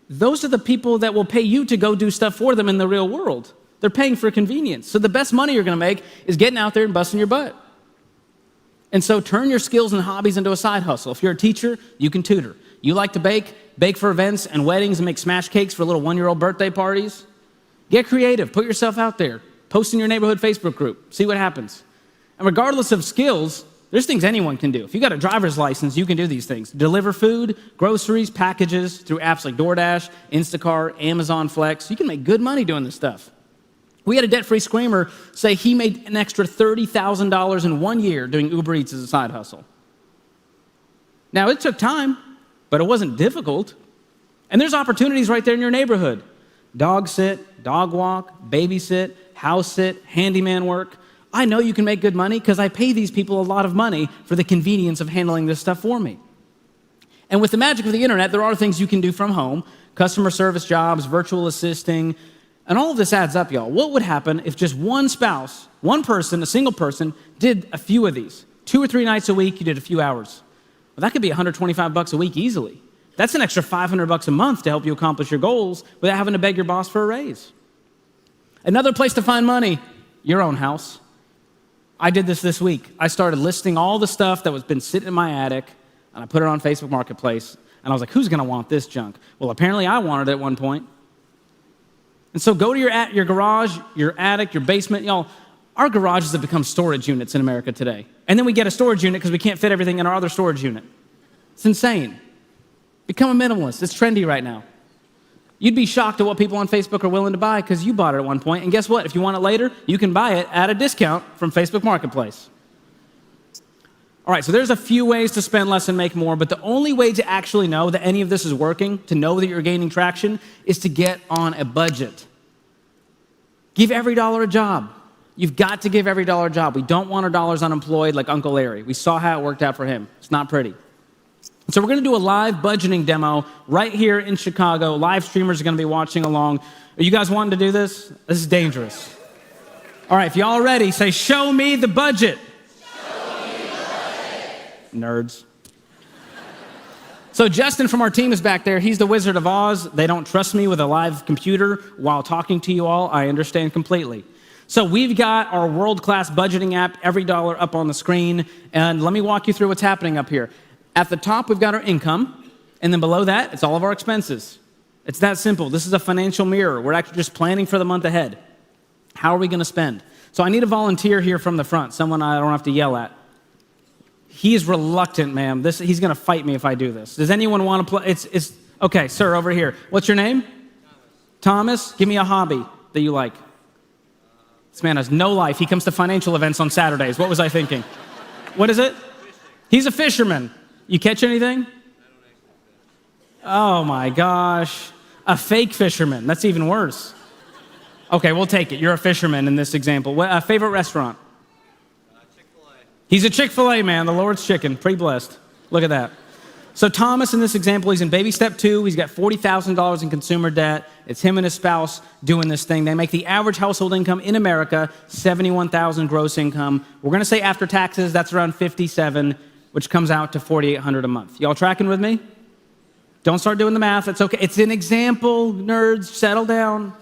C: those are the people that will pay you to go do stuff for them in the real world. They're paying for convenience. So the best money you're going to make is getting out there and busting your butt. And so turn your skills and hobbies into a side hustle. If you're a teacher, you can tutor. You like to bake for events and weddings and make smash cakes for little 1-year-old birthday parties. Get creative, put yourself out there. Post in your neighborhood Facebook group, see what happens. And regardless of skills, there's things anyone can do. If you got a driver's license, you can do these things. Deliver food, groceries, packages through apps like DoorDash, Instacart, Amazon Flex. You can make good money doing this stuff. We had a debt-free screamer say he made an extra $30,000 in 1 year doing Uber Eats as a side hustle. Now, it took time, but it wasn't difficult. And there's opportunities right there in your neighborhood. Dog sit, dog walk, babysit, house sit, handyman work. I know you can make good money because I pay these people a lot of money for the convenience of handling this stuff for me. And with the magic of the internet, there are things you can do from home, customer service jobs, virtual assisting, and all of this adds up, y'all. What would happen if just one spouse, one person, a single person, did a few of these? 2 or 3 nights a week, you did a few hours. Well, that could be $125 a week easily. That's an extra $500 a month to help you accomplish your goals without having to beg your boss for a raise. Another place to find money, your own house. I did this week. I started listing all the stuff that was been sitting in my attic, and I put it on Facebook Marketplace, and I was like, who's gonna want this junk? Well, apparently I wanted it at one point. And so go to your garage, your attic, your basement. Y'all, our garages have become storage units in America today. And then we get a storage unit because we can't fit everything in our other storage unit. It's insane. Become a minimalist. It's trendy right now. You'd be shocked at what people on Facebook are willing to buy because you bought it at one point. And guess what? If you want it later, you can buy it at a discount from Facebook Marketplace. All right, so there's a few ways to spend less and make more, but the only way to actually know that any of this is working, to know that you're gaining traction, is to get on a budget. Give every dollar a job. You've got to give every dollar a job. We don't want our dollars unemployed like Uncle Larry. We saw how it worked out for him. It's not pretty. So we're going to do a live budgeting demo right here in Chicago. Live streamers are going to be watching along. Are you guys wanting to do this? This is dangerous. All right, if y'all are ready, say, show me the budget. Show me the budget. Nerds. So Justin from our team is back there. He's the Wizard of Oz. They don't trust me with a live computer while talking to you all. I understand completely. So we've got our world-class budgeting app, Every Dollar, up on the screen. And let me walk you through what's happening up here. At the top, we've got our income, and then below that, it's all of our expenses. It's that simple. This is a financial mirror. We're actually just planning for the month ahead. How are we going to spend? So I need a volunteer here from the front, someone I don't have to yell at. He is reluctant, ma'am. He's going to fight me if I do this. Does anyone want to play? Okay, sir, over here. What's your name? Thomas. Give me a hobby that you like. This man has no life. He comes to financial events on Saturdays. What was I thinking? What is it? He's a fisherman. You catch anything? Oh my gosh. A fake fisherman. That's even worse. Okay, we'll take it. You're a fisherman in this example. What, favorite restaurant?
D: Chick-fil-A.
C: He's a Chick-fil-A man, the Lord's chicken. Pretty blessed. Look at that. So Thomas, in this example, he's in baby step 2. He's got $40,000 in consumer debt. It's him and his spouse doing this thing. They make the average household income in America $71,000 gross income. We're going to say after taxes, that's around $57,000, which comes out to $4,800 a month. Y'all tracking with me? Don't start doing the math. It's okay. It's an example, nerds. Settle down.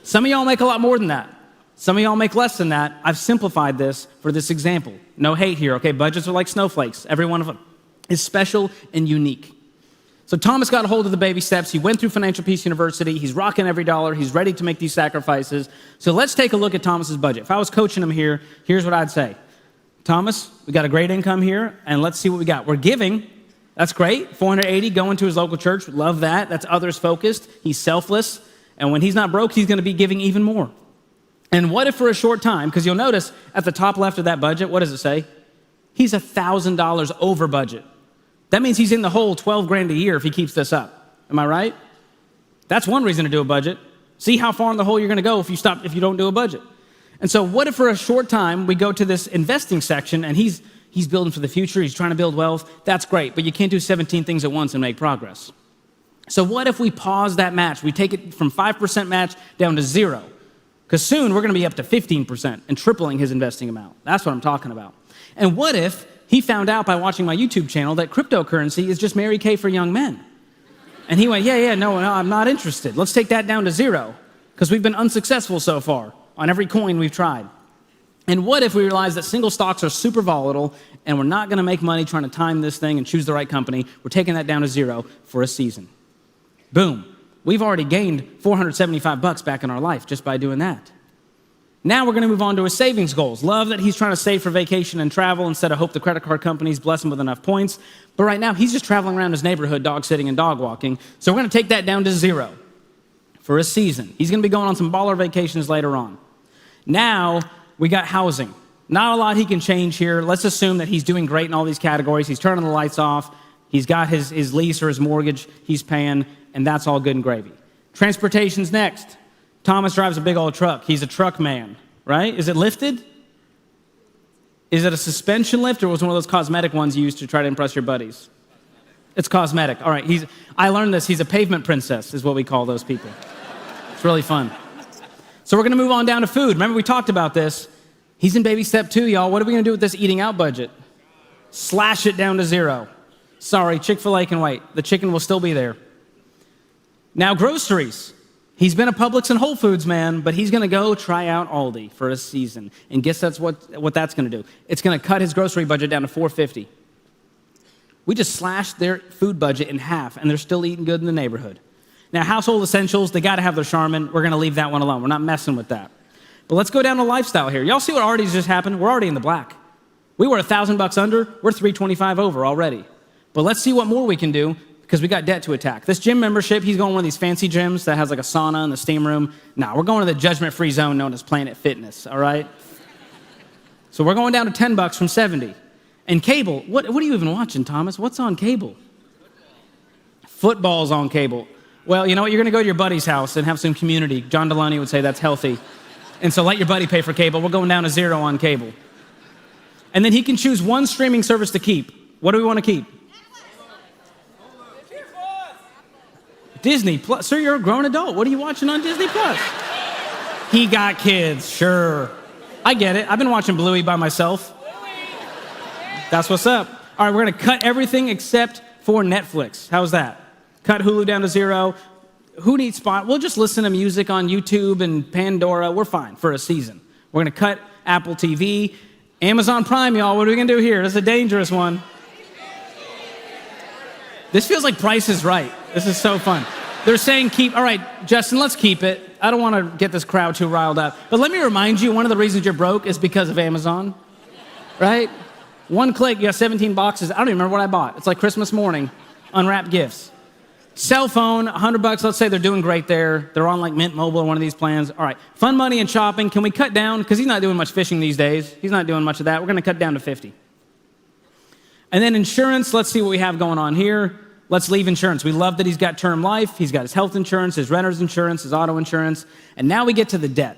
C: Some of y'all make a lot more than that. Some of y'all make less than that. I've simplified this for this example. No hate here, okay? Budgets are like snowflakes. Every one of them is special and unique. So Thomas got a hold of the baby steps. He went through Financial Peace University. He's rocking every dollar. He's ready to make these sacrifices. So let's take a look at Thomas's budget. If I was coaching him here, here's what I'd say. Thomas, we got a great income here, and let's see what we got. We're giving. That's great. $480 going to his local church. Love that. That's others focused. He's selfless. And when he's not broke, he's going to be giving even more. And what if for a short time, because you'll notice at the top left of that budget, what does it say? He's $1,000 over budget. That means he's in the hole $12,000 a year if he keeps this up. Am I right? That's one reason to do a budget. See how far in the hole you're going to go if you don't do a budget. And so what if for a short time we go to this investing section and he's building for the future, he's trying to build wealth. That's great, but you can't do 17 things at once and make progress. So what if we pause that match? We take it from 5% match down to 0. Because soon we're going to be up to 15% and tripling his investing amount. That's what I'm talking about. And what if he found out by watching my YouTube channel that cryptocurrency is just Mary Kay for young men? And he went, no, I'm not interested. Let's take that down to 0 because we've been unsuccessful so far on every coin we've tried. And what if we realize that single stocks are super volatile and we're not going to make money trying to time this thing and choose the right company? We're taking that down to 0 for a season. Boom. We've already gained $475 back in our life just by doing that. Now we're going to move on to his savings goals. Love that he's trying to save for vacation and travel instead of hope the credit card companies bless him with enough points. But right now, he's just traveling around his neighborhood, dog sitting and dog walking. So we're going to take that down to 0 for a season. He's going to be going on some baller vacations later on. Now we got housing. Not a lot he can change here. Let's assume that he's doing great in all these categories. He's turning the lights off. He's got his lease or his mortgage he's paying, and that's all good and gravy. Transportation's next. Thomas drives a big old truck. He's a truck man. right? Is it lifted? Is it a suspension lift, or was it one of those cosmetic ones you used to try to impress your buddies? It's cosmetic. All right, I learned this. He's a pavement princess is what we call those people. It's really fun. So we're going to move on down to food. Remember, we talked about this. He's in baby step 2, y'all. What are we going to do with this eating out budget? Slash it down to 0. Sorry, Chick-fil-A can wait. The chicken will still be there. Now, groceries. He's been a Publix and Whole Foods man, but he's going to go try out Aldi for a season. And guess that's what that's going to do. It's going to cut his grocery budget down to $4.50. We just slashed their food budget in half, and they're still eating good in the neighborhood. Now, household essentials, they got to have their Charmin. We're going to leave that one alone. We're not messing with that. But let's go down to lifestyle here. Y'all see what already just happened? We're already in the black. We were $1,000 under. We're $325 over already. But let's see what more we can do, because we got debt to attack. This gym membership, he's going to one of these fancy gyms that has like a sauna and the steam room. Nah, we're going to the judgment-free zone known as Planet Fitness, all right? So we're going down to $10 from 70. And cable, what are you even watching, Thomas? What's on cable? Football's on cable. Well, you know what? You're going to go to your buddy's house and have some community. John Delaney would say that's healthy. And so let your buddy pay for cable. We're going down to 0 on cable. And then he can choose one streaming service to keep. What do we want to keep? Disney Plus. Sir, you're a grown adult. What are you watching on Disney Plus? He got kids, sure. I get it. I've been watching Bluey by myself. That's what's up. All right, we're going to cut everything except for Netflix. How's that? Cut Hulu down to 0. Who needs Spot? We'll just listen to music on YouTube and Pandora. We're fine for a season. We're going to cut Apple TV. Amazon Prime, y'all. What are we going to do here? This is a dangerous one. This feels like Price is Right. This is so fun. They're saying keep. All right, Justin, let's keep it. I don't want to get this crowd too riled up. But let me remind you, one of the reasons you're broke is because of Amazon, right? One click, you got 17 boxes. I don't even remember what I bought. It's like Christmas morning, unwrapped gifts. Cell phone, $100. Let's say they're doing great there. They're on like Mint Mobile or one of these plans. All right, fun money and shopping. Can we cut down? Because he's not doing much fishing these days. He's not doing much of that. We're going to cut down to 50. And then insurance, let's see what we have going on here. Let's leave insurance. We love that he's got term life. He's got his health insurance, his renter's insurance, his auto insurance. And now we get to the debt.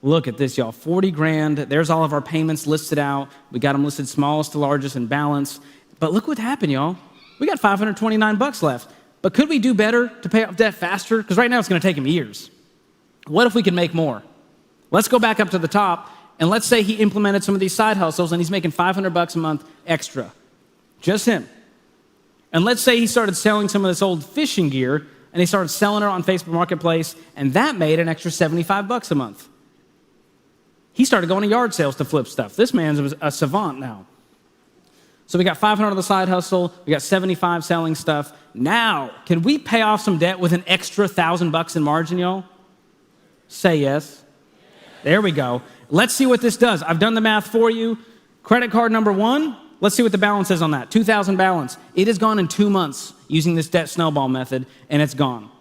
C: Look at this, y'all. 40 grand. There's all of our payments listed out. We got them listed smallest to largest in balance. But look what happened, y'all. We got $529 left. But could we do better to pay off debt faster? Because right now it's going to take him years. What if we could make more? Let's go back up to the top, and let's say he implemented some of these side hustles, and he's making $500 a month extra. Just him. And let's say he started selling some of this old fishing gear, and he started selling it on Facebook Marketplace, and that made an extra $75 a month. He started going to yard sales to flip stuff. This man's a savant now. So we got 500 on the side hustle. We got 75 selling stuff. Now, can we pay off some debt with an extra $1,000 in margin, y'all? Say yes. There we go. Let's see what this does. I've done the math for you. Credit card number 1. Let's see what the balance is on that. 2,000 balance. It has gone in 2 months using this debt snowball method, and it's gone.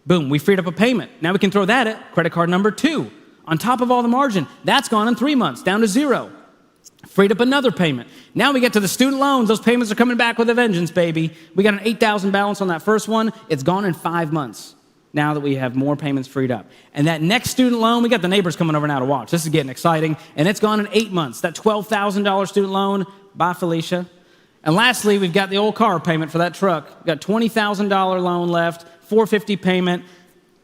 C: Boom, we freed up a payment. Now we can throw that at credit card number 2. On top of all the margin, that's gone in 3 months, down to 0. Freed up another payment. Now we get to the student loans. Those payments are coming back with a vengeance, baby. We got an 8,000 balance on that first one. It's gone in 5 months, now that we have more payments freed up. And that next student loan, we got the neighbors coming over now to watch. This is getting exciting. And it's gone in 8 months. That $12,000 student loan, bye, Felicia. And lastly, we've got the old car payment for that truck. We've got $20,000 loan left, $450 payment.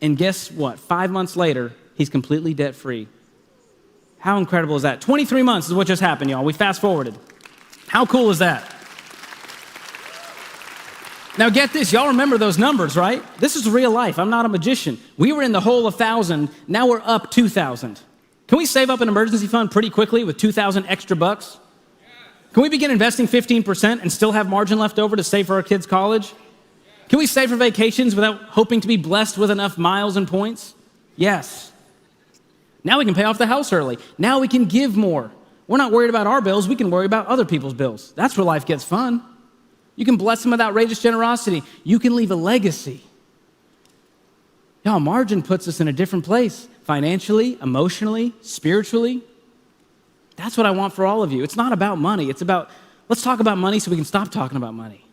C: And guess what? 5 months later, he's completely debt-free. How incredible is that? 23 months is what just happened, y'all. We fast-forwarded. How cool is that? Now get this, y'all remember those numbers, right? This is real life. I'm not a magician. We were in the hole of 1,000. Now we're up 2,000. Can we save up an emergency fund pretty quickly with 2,000 extra bucks? Can we begin investing 15% and still have margin left over to save for our kids' college? Can we save for vacations without hoping to be blessed with enough miles and points? Yes. Now we can pay off the house early. Now we can give more. We're not worried about our bills. We can worry about other people's bills. That's where life gets fun. You can bless them with outrageous generosity. You can leave a legacy. Y'all, margin puts us in a different place, financially, emotionally, spiritually. That's what I want for all of you. It's not about money. It's about, let's talk about money so we can stop talking about money.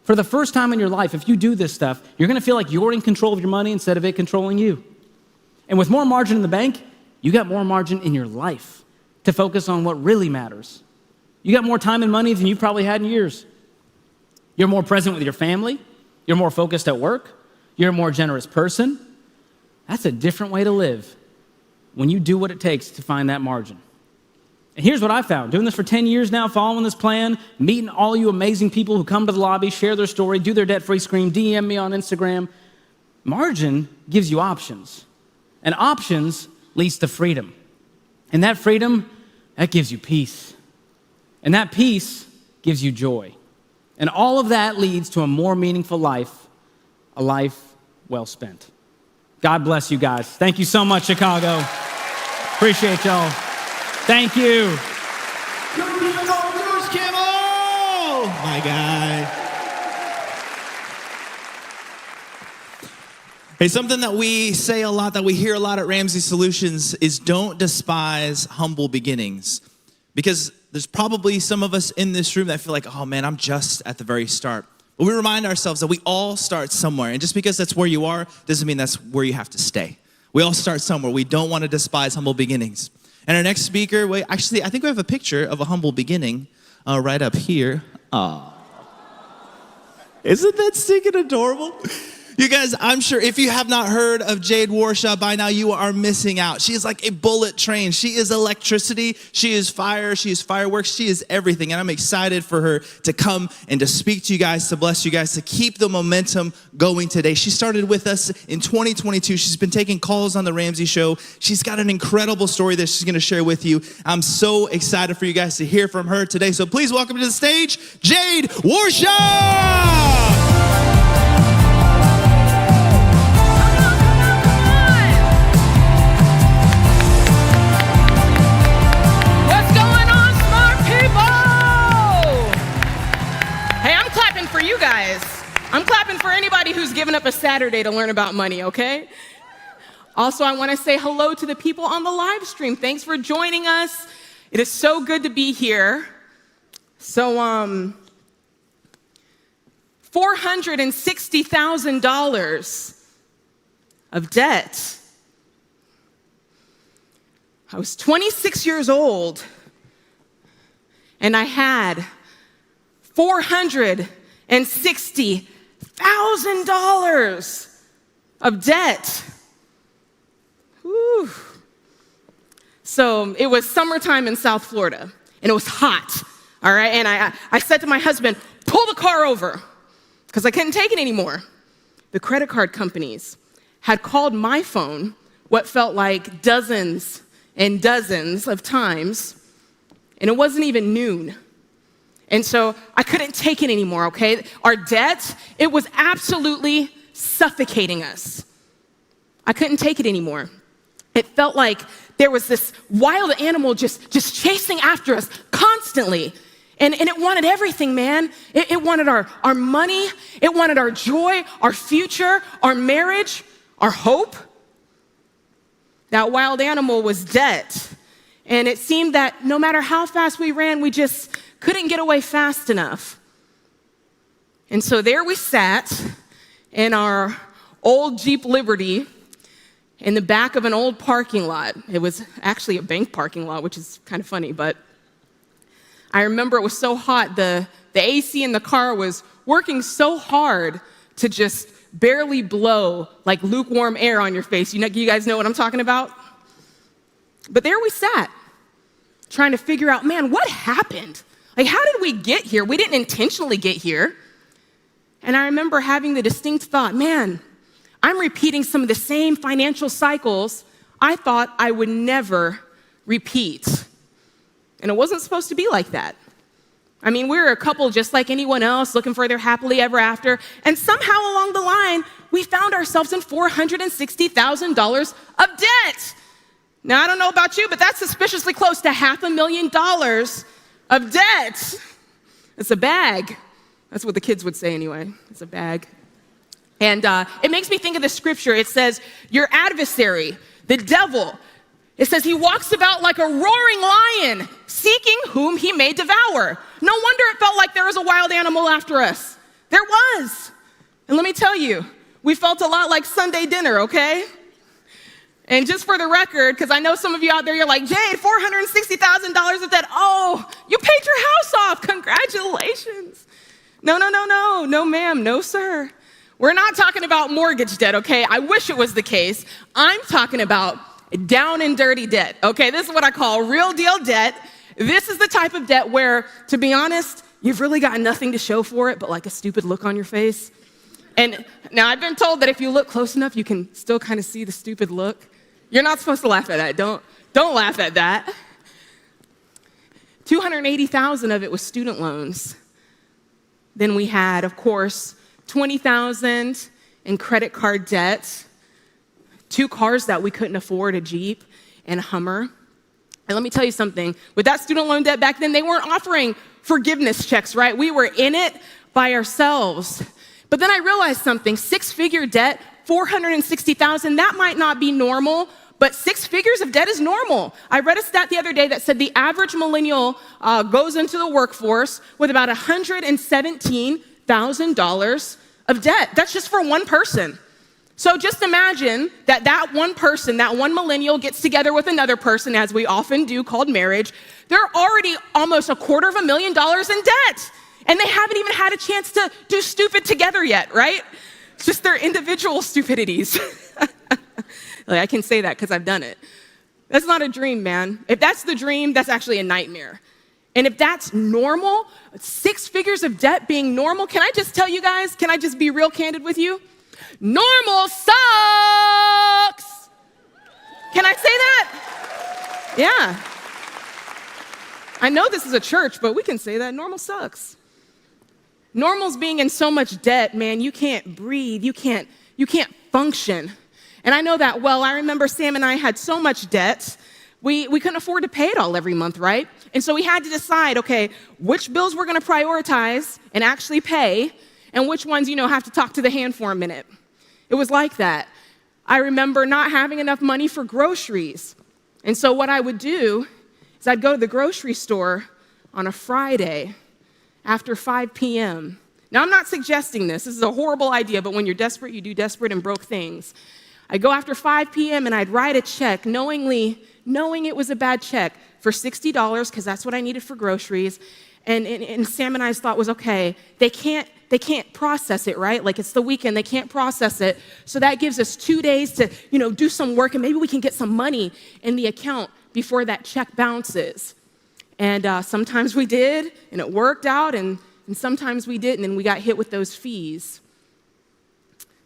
C: For the first time in your life, if you do this stuff, you're going to feel like you're in control of your money instead of it controlling you. And with more margin in the bank, You got more margin in your life to focus on what really matters. You got more time and money than you've probably had in years. You're more present with your family. You're more focused at work. You're a more generous person. That's a different way to live when you do what it takes to find that margin. And here's what I found. Doing this for 10 years now, following this plan, meeting all you amazing people who come to the lobby, share their story, do their debt-free scream, DM me on Instagram. Margin gives you options. And options leads to freedom. And that freedom, that gives you peace. And that peace gives you joy. And all of that leads to a more meaningful life, a life well spent. God bless you guys. Thank you so much, Chicago. Appreciate y'all. Thank you.
A: My guy. Hey, something that we say a lot, that we hear a lot at Ramsey Solutions is don't despise humble beginnings. Because there's probably some of us in this room that feel like, oh man, I'm just at the very start. But we remind ourselves that we all start somewhere. And just because that's where you are doesn't mean that's where you have to stay. We all start somewhere. We don't want to despise humble beginnings. And our next speaker, I think we have a picture of a humble beginning right up here. Aww. Isn't that stinking adorable? You guys, I'm sure if you have not heard of Jade Warshaw by now, you are missing out. She is like a bullet train. She is electricity. She is fire. She is fireworks. She is everything. And I'm excited for her to come and to speak to you guys, to bless you guys, to keep the momentum going today. She started with us in 2022. She's been taking calls on the Ramsey Show. She's got an incredible story that she's going to share with you. I'm so excited for you guys to hear from her today. So please welcome to the stage, Jade Warshaw.
E: For you guys. I'm clapping for anybody who's given up a Saturday to learn about money, okay? Also, I want to say hello to the people on the live stream. Thanks for joining us. It is so good to be here. So, $460,000 of debt. I was 26 years old, and I had $460,000 of debt. Whew. So it was summertime in South Florida, and it was hot, all right? And I said to my husband, pull the car over, because I couldn't take it anymore. The credit card companies had called my phone what felt like dozens and dozens of times, and it wasn't even noon. And so I couldn't take it anymore, okay? Our debt, it was absolutely suffocating us. I couldn't take it anymore. It felt like there was this wild animal just chasing after us constantly. And it wanted everything, man. It wanted our money. It wanted our joy, our future, our marriage, our hope. That wild animal was debt. And it seemed that no matter how fast we ran, we just couldn't get away fast enough. And so there we sat in our old Jeep Liberty in the back of an old parking lot. It was actually a bank parking lot, which is kind of funny, but I remember it was so hot, the AC in the car was working so hard to just barely blow like lukewarm air on your face. You guys know what I'm talking about? But there we sat, trying to figure out, man, what happened? Like, how did we get here? We didn't intentionally get here. And I remember having the distinct thought, man, I'm repeating some of the same financial cycles I thought I would never repeat. And it wasn't supposed to be like that. I mean, we were a couple just like anyone else looking for their happily ever after. And somehow along the line, we found ourselves in $460,000 of debt. Now, I don't know about you, but that's suspiciously close to $500,000 of debt. It's a bag. That's what the kids would say anyway. It's a bag. And it makes me think of the scripture. It says, your adversary, the devil, it says he walks about like a roaring lion, seeking whom he may devour. No wonder it felt like there was a wild animal after us. There was. And let me tell you, we felt a lot like Sunday dinner, okay? And just for the record, because I know some of you out there, you're like, Jade, $460,000 of debt. Oh, you paid your house off. Congratulations. No, ma'am, no, sir. We're not talking about mortgage debt, okay? I wish it was the case. I'm talking about down and dirty debt, okay? This is what I call real deal debt. This is the type of debt where, to be honest, you've really got nothing to show for it but like a stupid look on your face. And now I've been told that if you look close enough, you can still kind of see the stupid look. You're not supposed to laugh at that. Don't laugh at that. $280,000 of it was student loans. Then we had, of course, $20,000 in credit card debt, 2 cars that we couldn't afford, a Jeep and a Hummer. And let me tell you something, with that student loan debt back then, they weren't offering forgiveness checks, right? We were in it by ourselves. But then I realized something, 6-figure debt, $460,000, that might not be normal, but 6 figures of debt is normal. I read a stat the other day that said the average millennial goes into the workforce with about $117,000 of debt. That's just for one person. So just imagine that one person, that one millennial gets together with another person, as we often do, called marriage. They're already almost $250,000 in debt. And they haven't even had a chance to do stupid together yet, right? It's just their individual stupidities. I can say that because I've done it. That's not a dream, man. If that's the dream, that's actually a nightmare. And if that's normal, 6 figures of debt being normal, can I just tell you guys, can I just be real candid with you? Normal sucks. Can I say that? Yeah. I know this is a church, but we can say that. Normal sucks. Normal's being in so much debt, man, you can't breathe, you can't function. And I know that well. I remember Sam and I had so much debt, we couldn't afford to pay it all every month, right? And so we had to decide, okay, which bills we're gonna prioritize and actually pay, and which ones, have to talk to the hand for a minute. It was like that. I remember not having enough money for groceries. And so what I would do is I'd go to the grocery store on a Friday after 5 p.m. Now, I'm not suggesting this. This is a horrible idea, but when you're desperate, you do desperate and broke things. I'd go after 5 p.m. and I'd write a check knowing it was a bad check for $60 because that's what I needed for groceries. And Sam and I's thought was, okay, they can't process it, right? Like it's the weekend, they can't process it. So that gives us 2 days to, do some work and maybe we can get some money in the account before that check bounces. And sometimes we did, and it worked out, and sometimes we didn't, and we got hit with those fees.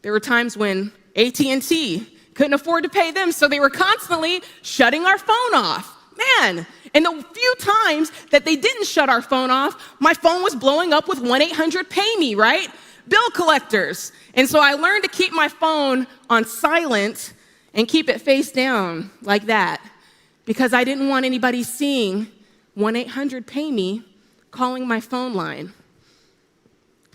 E: There were times when AT&T couldn't afford to pay them, so they were constantly shutting our phone off. Man, and the few times that they didn't shut our phone off, my phone was blowing up with 1-800-PAY-ME, right? Bill collectors. And so I learned to keep my phone on silent and keep it face down like that because I didn't want anybody seeing 1-800-PAY-ME calling my phone line.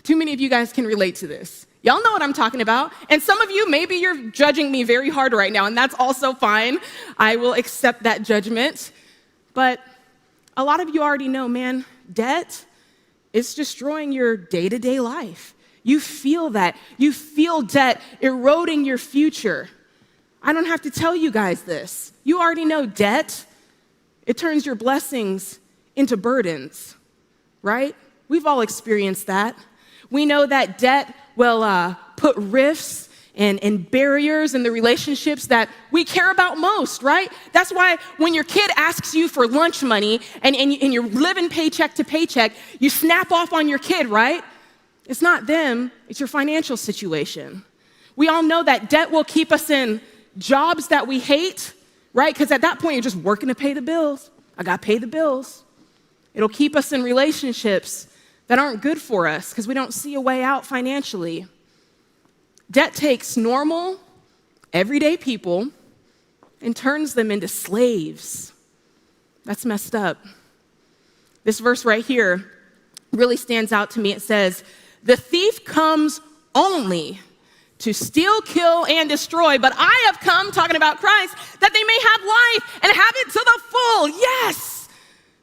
E: Too many of you guys can relate to this. Y'all know what I'm talking about. And some of you, maybe you're judging me very hard right now, and that's also fine. I will accept that judgment. But a lot of you already know, man, debt is destroying your day-to-day life. You feel that. You feel debt eroding your future. I don't have to tell you guys this. You already know debt. It turns your blessings into burdens, right? We've all experienced that. We know that debt will put rifts and barriers in the relationships that we care about most, right? That's why when your kid asks you for lunch money and you're living paycheck to paycheck, you snap off on your kid, right? It's not them, it's your financial situation. We all know that debt will keep us in jobs that we hate, right? Because at that point, you're just working to pay the bills. I got to pay the bills. It'll keep us in relationships that aren't good for us because we don't see a way out financially. Debt takes normal, everyday people and turns them into slaves. That's messed up. This verse right here really stands out to me. It says, "The thief comes only to steal, kill, and destroy, but I have come," talking about Christ, "that they may have life and have it to the full." Yes!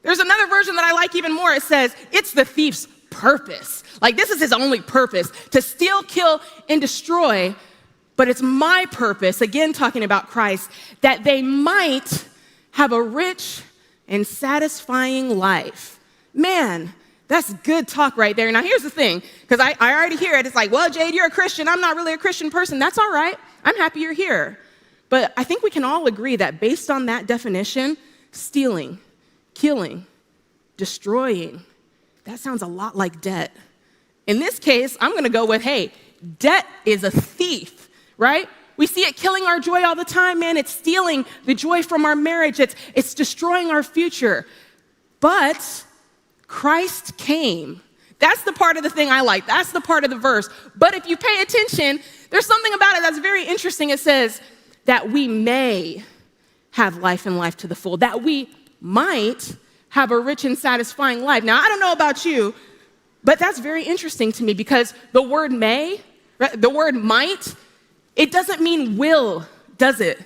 E: There's another version that I like even more. It says, it's the thief's purpose. Like this is his only purpose, to steal, kill, and destroy. but it's my purpose, again talking about Christ, that they might have a rich and satisfying life. Man, that's good talk right there. Now here's the thing, because I already hear it. It's like, well, Jade, you're a Christian. I'm not really a Christian person. That's all right. I'm happy you're here. But I think we can all agree that based on that definition, stealing, killing, destroying, that sounds a lot like debt. In this case, I'm gonna go with, hey, debt is a thief, right? We see it killing our joy all the time, man. It's stealing the joy from our marriage. It's destroying our future. But Christ came. That's the part of the thing I like. That's the part of the verse. But if you pay attention, there's something about it that's very interesting. It says that we may have life and life to the full, that we might have a rich and satisfying life. Now, I don't know about you, but that's very interesting to me because the word may, the word might, it doesn't mean will, does it?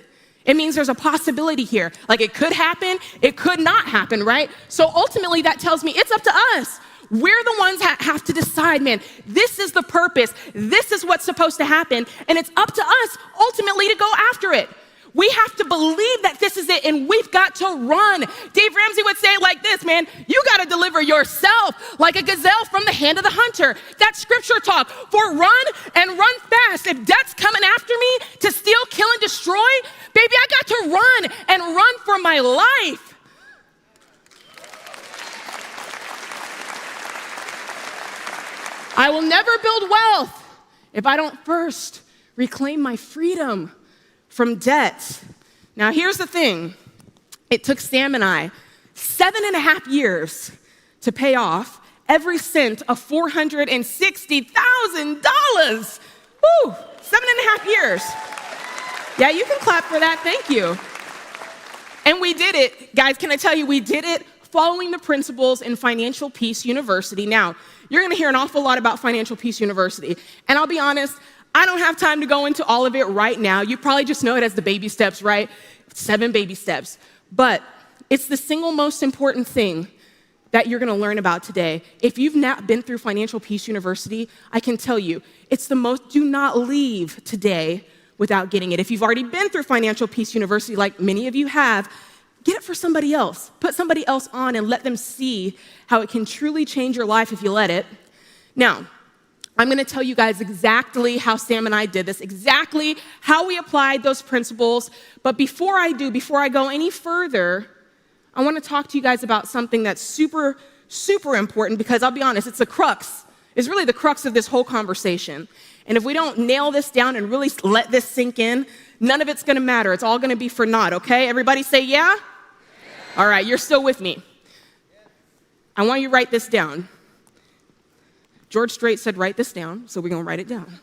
E: It means there's a possibility here. Like it could happen, it could not happen, right? So ultimately that tells me it's up to us. We're the ones that have to decide, man, this is the purpose. This is what's supposed to happen. And it's up to us ultimately to go after it. We have to believe that this is it, and we've got to run. Dave Ramsey would say it like this, man, you got to deliver yourself like a gazelle from the hand of the hunter. That's scripture talk. For run and run fast. If debt's coming after me to steal, kill, and destroy, baby, I got to run and run for my life. I will never build wealth if I don't first reclaim my freedom from debt. Now, here's the thing. It took Sam and I 7.5 years to pay off every cent of $460,000. Woo, 7.5 years. Yeah, you can clap for that. Thank you. And we did it. Guys, can I tell you, we did it following the principles in Financial Peace University. Now, you're going to hear an awful lot about Financial Peace University. And I'll be honest, I don't have time to go into all of it right now. You probably just know it as the baby steps, right? 7 baby steps. But it's the single most important thing that you're gonna learn about today. If you've not been through Financial Peace University, I can tell you, it's the most, do not leave today without getting it. If you've already been through Financial Peace University, like many of you have, get it for somebody else. Put somebody else on and let them see how it can truly change your life if you let it. Now, I'm gonna tell you guys exactly how Sam and I did this, exactly how we applied those principles. But before I go any further, I wanna talk to you guys about something that's super, super important because I'll be honest, it's really the crux of this whole conversation. And if we don't nail this down and really let this sink in, none of it's gonna matter. It's all gonna be for naught, okay? Everybody say yeah? All right, you're still with me. I want you to write this down. George Strait said, write this down, so we're gonna write it down.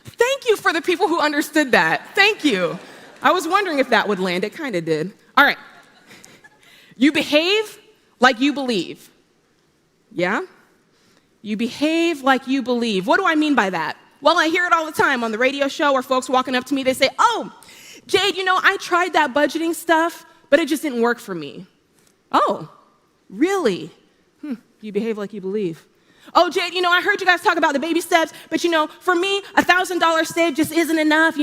E: Thank you for the people who understood that. Thank you. I was wondering if that would land. It kind of did. All right. You behave like you believe. Yeah? You behave like you believe. What do I mean by that? Well, I hear it all the time on the radio show or folks walking up to me, they say, oh, Jade, I tried that budgeting stuff, but it just didn't work for me. Oh, really? You behave like you believe. Oh, Jade, I heard you guys talk about the baby steps, but for me, $1,000 saved just isn't enough.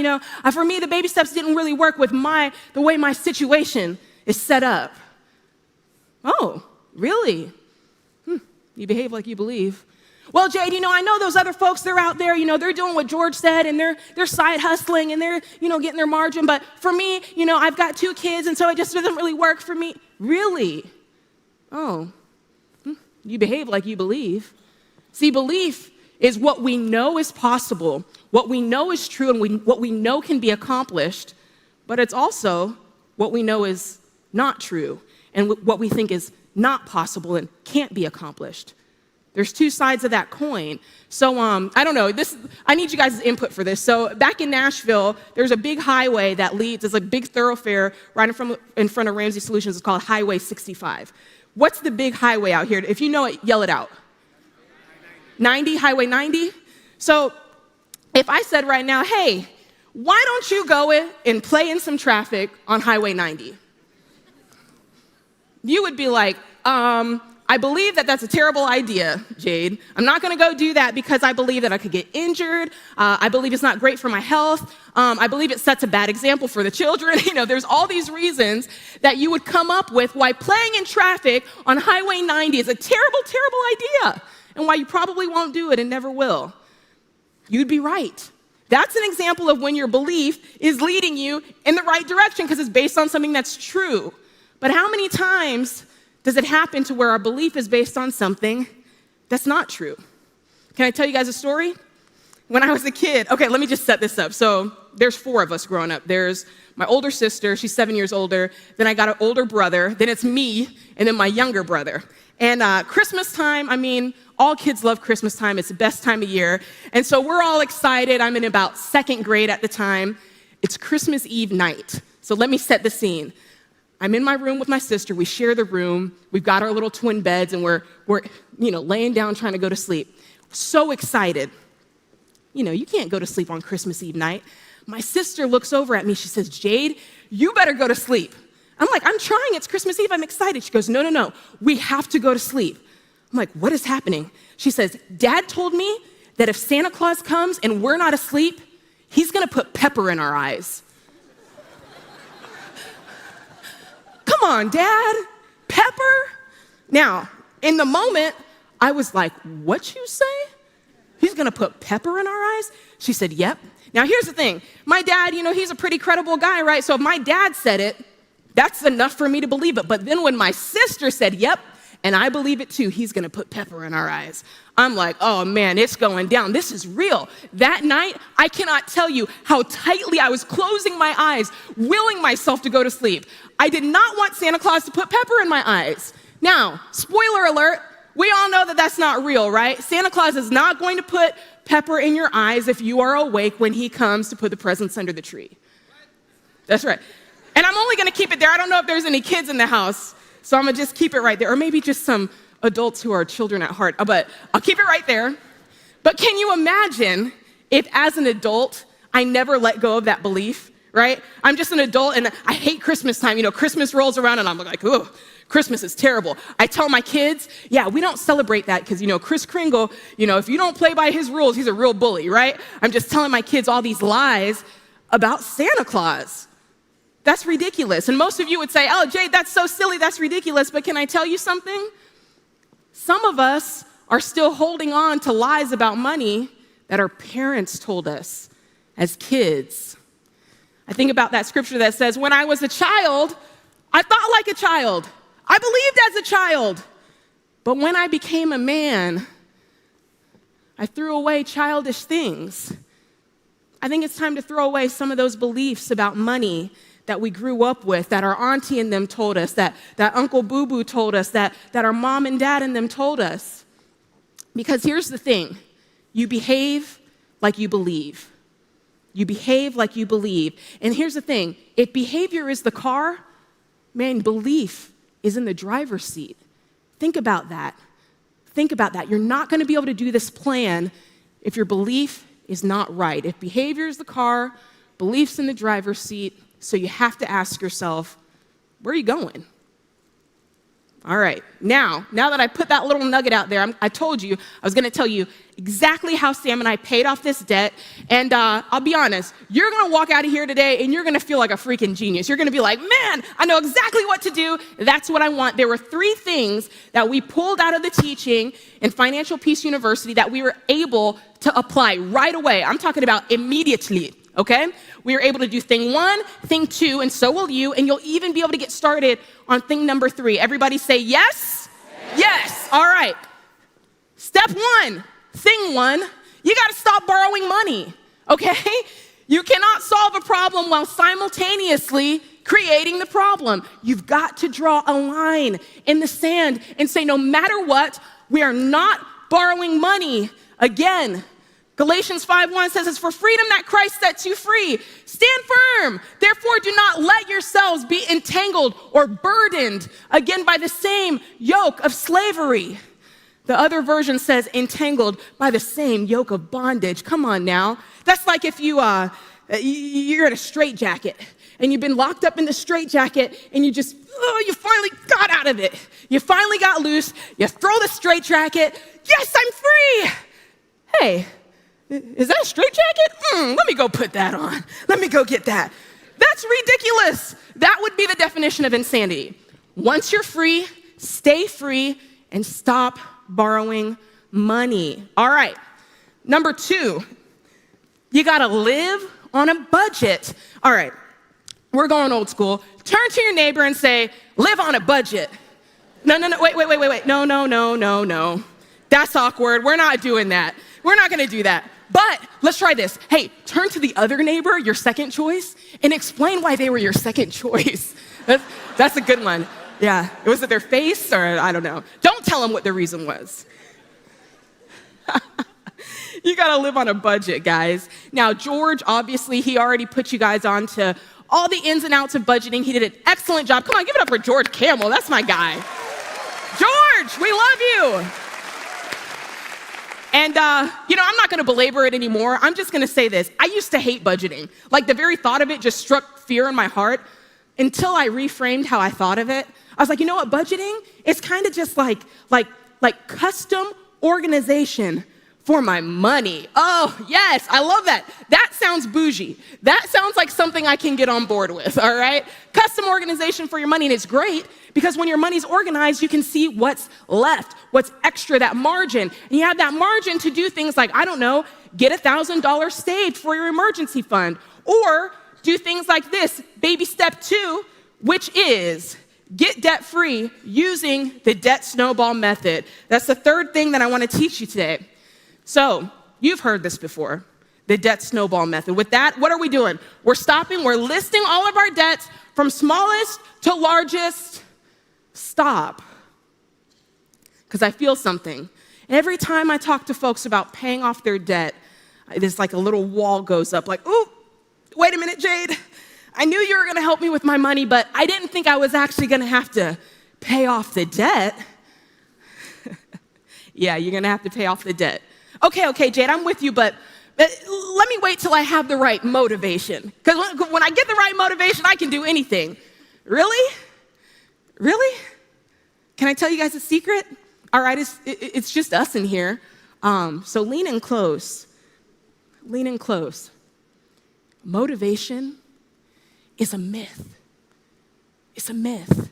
E: For me, the baby steps didn't really work with the way my situation is set up. Oh, really? You behave like you believe. Well, Jade, I know those other folks, they're out there, they're doing what George said, and they're side hustling, and they're, getting their margin, but for me, I've got 2 kids, and so it just doesn't really work for me. Really? Oh, you behave like you believe. See, belief is what we know is possible, what we know is true, and what we know can be accomplished, but it's also what we know is not true, and what we think is not possible and can't be accomplished. There's 2 sides of that coin. So, I don't know, I need you guys' input for this. So back in Nashville, there's a big highway that leads, it's a big thoroughfare right in front of Ramsey Solutions. It's called Highway 65. What's the big highway out here? If you know it, yell it out. 90, Highway 90? So if I said right now, hey, why don't you go in and play in some traffic on Highway 90? You would be like, I I believe that that's a terrible idea, Jade. I'm not gonna go do that because I believe that I could get injured. I believe it's not great for my health. I believe it sets a bad example for the children. There's all these reasons that you would come up with why playing in traffic on Highway 90 is a terrible, terrible idea, and why you probably won't do it and never will. You'd be right. That's an example of when your belief is leading you in the right direction because it's based on something that's true. But how many times does it happen to where our belief is based on something that's not true? Can I tell you guys a story? When I was a kid, okay, let me just set this up. So there's 4 of us growing up. There's my older sister, she's 7 years older. Then I got an older brother. Then it's me, and then my younger brother. And Christmas time, all kids love Christmas time. It's the best time of year. And so we're all excited. I'm in about 2nd grade at the time. It's Christmas Eve night. So let me set the scene. I'm in my room with my sister. We share the room. We've got our little twin beds, and we're laying down trying to go to sleep. So excited. You can't go to sleep on Christmas Eve night. My sister looks over at me. She says, Jade, you better go to sleep. I'm like, I'm trying. It's Christmas Eve. I'm excited. She goes, no. We have to go to sleep. I'm like, what is happening? She says, Dad told me that if Santa Claus comes and we're not asleep, he's going to put pepper in our eyes. Come on, Dad, pepper? Now, in the moment, I was like, what you say? He's gonna put pepper in our eyes? She said, yep. Now, here's the thing. My dad, he's a pretty credible guy, right? So if my dad said it, that's enough for me to believe it. But then when my sister said, yep, and I believe it too, he's gonna put pepper in our eyes, I'm like, oh man, it's going down. This is real. That night, I cannot tell you how tightly I was closing my eyes, willing myself to go to sleep. I did not want Santa Claus to put pepper in my eyes. Now, spoiler alert, we all know that that's not real, right? Santa Claus is not going to put pepper in your eyes if you are awake when he comes to put the presents under the tree. That's right. And I'm only gonna keep it there. I don't know if there's any kids in the house, so I'm gonna just keep it right there. Or maybe just some adults who are children at heart, but I'll keep it right there. But can you imagine if as an adult, I never let go of that belief, right? I'm just an adult and I hate Christmas time. Christmas rolls around and I'm like, oh, Christmas is terrible. I tell my kids, yeah, we don't celebrate that because, Kris Kringle, if you don't play by his rules, he's a real bully, right? I'm just telling my kids all these lies about Santa Claus. That's ridiculous. And most of you would say, oh, Jade, that's so silly, that's ridiculous. But can I tell you something? Some of us are still holding on to lies about money that our parents told us as kids. I think about that scripture that says, when I was a child, I thought like a child. I believed as a child. But when I became a man, I threw away childish things. I think it's time to throw away some of those beliefs about money that we grew up with, that our auntie and them told us, that Uncle Boo Boo told us, that our mom and dad and them told us. Because here's the thing, you behave like you believe. You behave like you believe. And here's the thing, if behavior is the car, man, belief is in the driver's seat. Think about that. Think about that. You're not gonna be able to do this plan if your belief is not right. If behavior is the car, belief's in the driver's seat, so you have to ask yourself, where are you going? All right, now that I put that little nugget out there, I told you, I was gonna tell you exactly how Sam and I paid off this debt, and I'll be honest, you're gonna walk out of here today and you're gonna feel like a freaking genius. You're gonna be like, man, I know exactly what to do, that's what I want. There were 3 things that we pulled out of the teaching in Financial Peace University that we were able to apply right away. I'm talking about immediately. Okay? We are able to do thing 1, thing 2, and so will you, and you'll even be able to get started on thing number 3. Everybody say yes? Yes. All right. Step 1, thing 1, you got to stop borrowing money, okay? You cannot solve a problem while simultaneously creating the problem. You've got to draw a line in the sand and say, no matter what, we are not borrowing money again. Galatians 5:1 says, it's for freedom that Christ sets you free. Stand firm. Therefore, do not let yourselves be entangled or burdened again by the same yoke of slavery. The other version says entangled by the same yoke of bondage. Come on now. That's like if you're in a straitjacket and you've been locked up in the straitjacket and you finally got out of it. You finally got loose. You throw the straitjacket. Yes, I'm free. Hey, is that a straitjacket? Let me go put that on. Let me go get that. That's ridiculous. That would be the definition of insanity. Once you're free, stay free and stop borrowing money. All right. Number 2, you gotta live on a budget. All right, we're going old school. Turn to your neighbor and say, live on a budget. No, wait. No. That's awkward. We're not doing that. We're not gonna do that. But let's try this. Hey, turn to the other neighbor, your second choice, and explain why they were your second choice. That's a good one. Yeah, was it their face or I don't know. Don't tell them what the reason was. You gotta live on a budget, guys. Now, George, obviously, he already put you guys on to all the ins and outs of budgeting. He did an excellent job. Come on, give it up for George Camel. That's my guy. George, we love you. And, I'm not gonna belabor it anymore. I'm just gonna say this. I used to hate budgeting. Like, the very thought of it just struck fear in my heart until I reframed how I thought of it. I was like, you know what, budgeting? It's kind of just like custom organization for my money. Oh, yes, I love that. That sounds bougie. That sounds like something I can get on board with, all right? Custom organization for your money, and it's great because when your money's organized, you can see what's left, what's extra, that margin. And you have that margin to do things like, I don't know, get $1,000 saved for your emergency fund, or do things like this, baby step 2, which is get debt-free using the debt snowball method. That's the third thing that I want to teach you today. So, you've heard this before, the debt snowball method. With that, what are we doing? We're listing all of our debts from smallest to largest. Stop. Because I feel something. Every time I talk to folks about paying off their debt, there's like a little wall goes up, like, ooh, wait a minute, Jade. I knew you were gonna help me with my money, but I didn't think I was actually gonna have to pay off the debt. Yeah, you're gonna have to pay off the debt. Okay, Jade, I'm with you, but let me wait till I have the right motivation. Because when I get the right motivation, I can do anything. Really? Really? Can I tell you guys a secret? All right, it's just us in here. So lean in close. Lean in close. Motivation is a myth. It's a myth.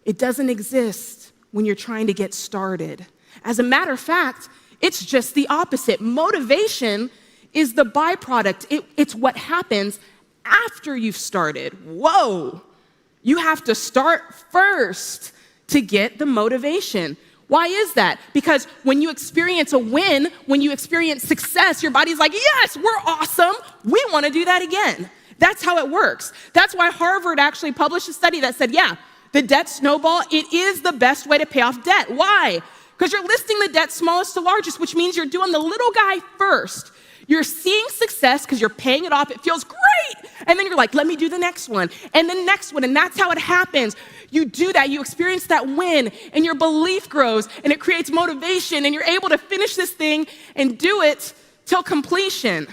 E: It doesn't exist when you're trying to get started. As a matter of fact, it's just the opposite. Motivation is the byproduct. It's what happens after you've started. Whoa! You have to start first to get the motivation. Why is that? Because when you experience a win, when you experience success, your body's like, yes, we're awesome. We want to do that again. That's how it works. That's why Harvard actually published a study that said, yeah, the debt snowball, it is the best way to pay off debt. Why? Because you're listing the debt smallest to largest, which means you're doing the little guy first. You're seeing success because you're paying it off. It feels great. And then you're like, let me do the next one and the next one. And that's how it happens. You do that. You experience that win and your belief grows and it creates motivation and you're able to finish this thing and do it till completion.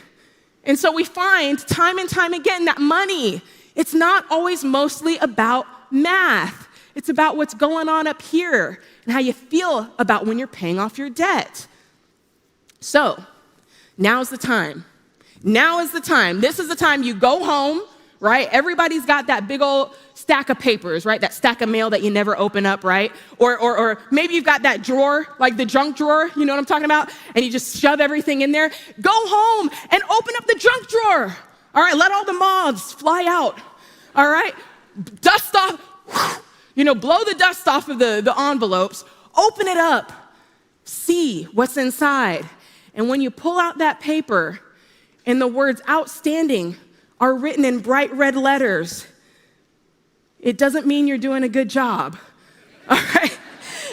E: And so we find time and time again that money, it's not always mostly about math. It's about what's going on up here and how you feel about when you're paying off your debt. So, now's the time. Now is the time. This is the time you go home, right? Everybody's got that big old stack of papers, right? That stack of mail that you never open up, right? Or maybe you've got that drawer, like the junk drawer, you know what I'm talking about? And you just shove everything in there. Go home and open up the junk drawer. All right, let all the moths fly out. All right? Dust off, blow the dust off of the envelopes. Open it up. See what's inside. And when you pull out that paper and the words outstanding are written in bright red letters, it doesn't mean you're doing a good job, all right?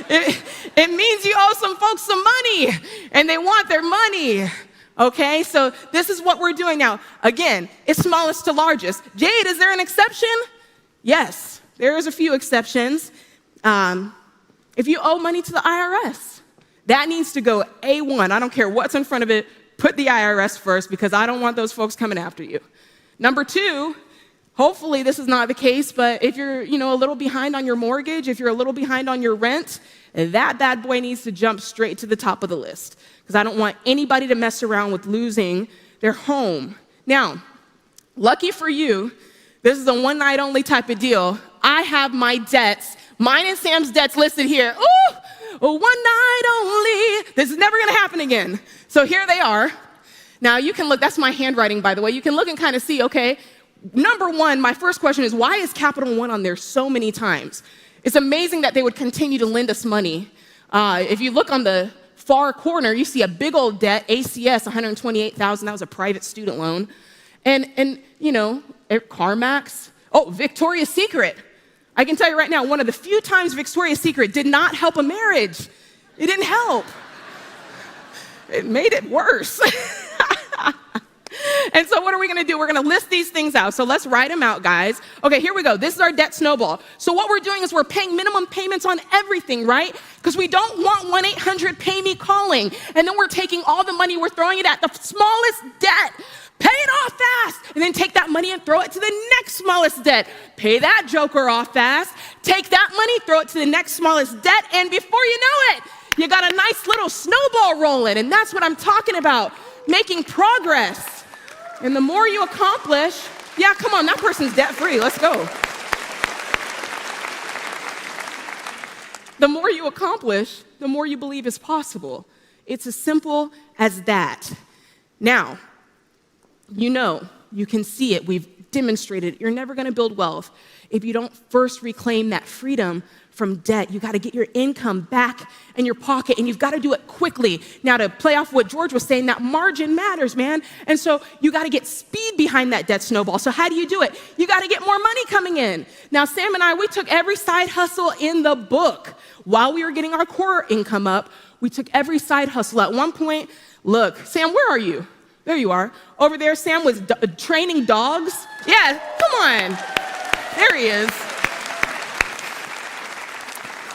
E: It means you owe some folks some money and they want their money, okay? So this is what we're doing now. Again, it's smallest to largest. Jade, is there an exception? Yes, there's a few exceptions. If you owe money to the IRS, that needs to go A1. I don't care what's in front of it. Put the IRS first because I don't want those folks coming after you. Number 2, Hopefully this is not the case, but if you're, a little behind on your mortgage, if you're a little behind on your rent, that bad boy needs to jump straight to the top of the list, because I don't want anybody to mess around with losing their home. Now, lucky for you, this is a one night only type of deal. I have my debts, mine and Sam's debts listed here. Ooh, one night only. This is never gonna happen again. So here they are. Now you can look, that's my handwriting, by the way. You can look and kind of see, okay, number one, my first question is, why is Capital One on there so many times? It's amazing that they would continue to lend us money. If you look on the far corner, you see a big old debt, ACS, $128,000, that was a private student loan. And CarMax, Victoria's Secret. I can tell you right now, one of the few times Victoria's Secret did not help a marriage. It didn't help. It made it worse. And so what are we gonna do? We're gonna list these things out. So let's write them out, guys. Okay, here we go. This is our debt snowball. So what we're doing is we're paying minimum payments on everything, right? Because we don't want 1-800-PAY-ME calling. And then we're taking all the money, we're throwing it at the smallest debt. Pay it off fast, and then take that money and throw it to the next smallest debt. Pay that joker off fast, take that money, throw it to the next smallest debt, and before you know it, you got a nice little snowball rolling, and that's what I'm talking about, making progress. And the more you accomplish, yeah, come on, that person's debt-free, let's go. The more you accomplish, the more you believe is possible. It's as simple as that. Now, you can see it, we've demonstrated it. You're never gonna build wealth if you don't first reclaim that freedom from debt. You gotta get your income back in your pocket, and you've gotta do it quickly. Now, to play off what George was saying, that margin matters, man. And so you gotta get speed behind that debt snowball. So how do you do it? You gotta get more money coming in. Now, Sam and I, we took every side hustle in the book. While we were getting our core income up, we took every side hustle. At one point, look, Sam, where are you? There you are. Over there, Sam was training dogs. Yeah, come on. There he is.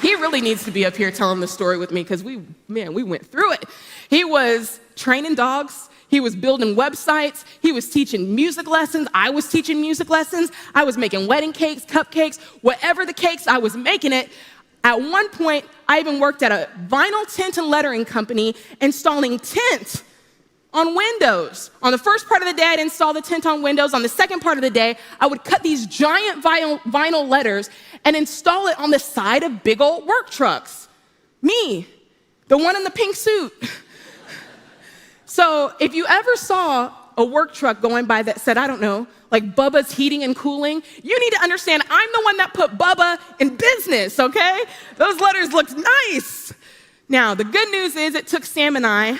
E: He really needs to be up here telling the story with me, because we went through it. He was training dogs. He was building websites. He was teaching music lessons. I was teaching music lessons. I was making wedding cakes, cupcakes, whatever the cakes, I was making it. At one point, I even worked at a vinyl tint and lettering company installing tint on windows. On the first part of the day, I'd install the tint on windows. On the second part of the day, I would cut these giant vinyl letters and install it on the side of big old work trucks. Me, the one in the pink suit. So if you ever saw a work truck going by that said, I don't know, like Bubba's Heating and Cooling, you need to understand I'm the one that put Bubba in business, okay? Those letters looked nice. Now, the good news is it took Sam and I,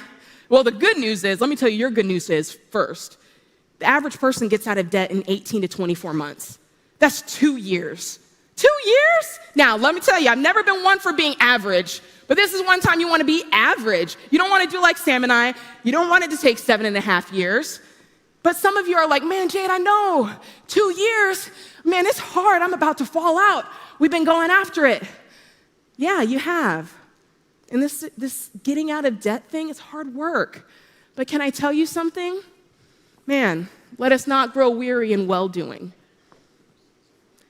E: well, the good news is, let me tell you your good news is first. The average person gets out of debt in 18 to 24 months. That's 2 years. 2 years? Now, let me tell you, I've never been one for being average, but this is one time you want to be average. You don't want to do like Sam and I. You don't want it to take 7.5 years. But some of you are like, man, Jade, I know, 2 years, man, it's hard. I'm about to fall out. We've been going after it. Yeah, you have. And this getting out of debt thing is hard work. But can I tell you something? Man, let us not grow weary in well-doing.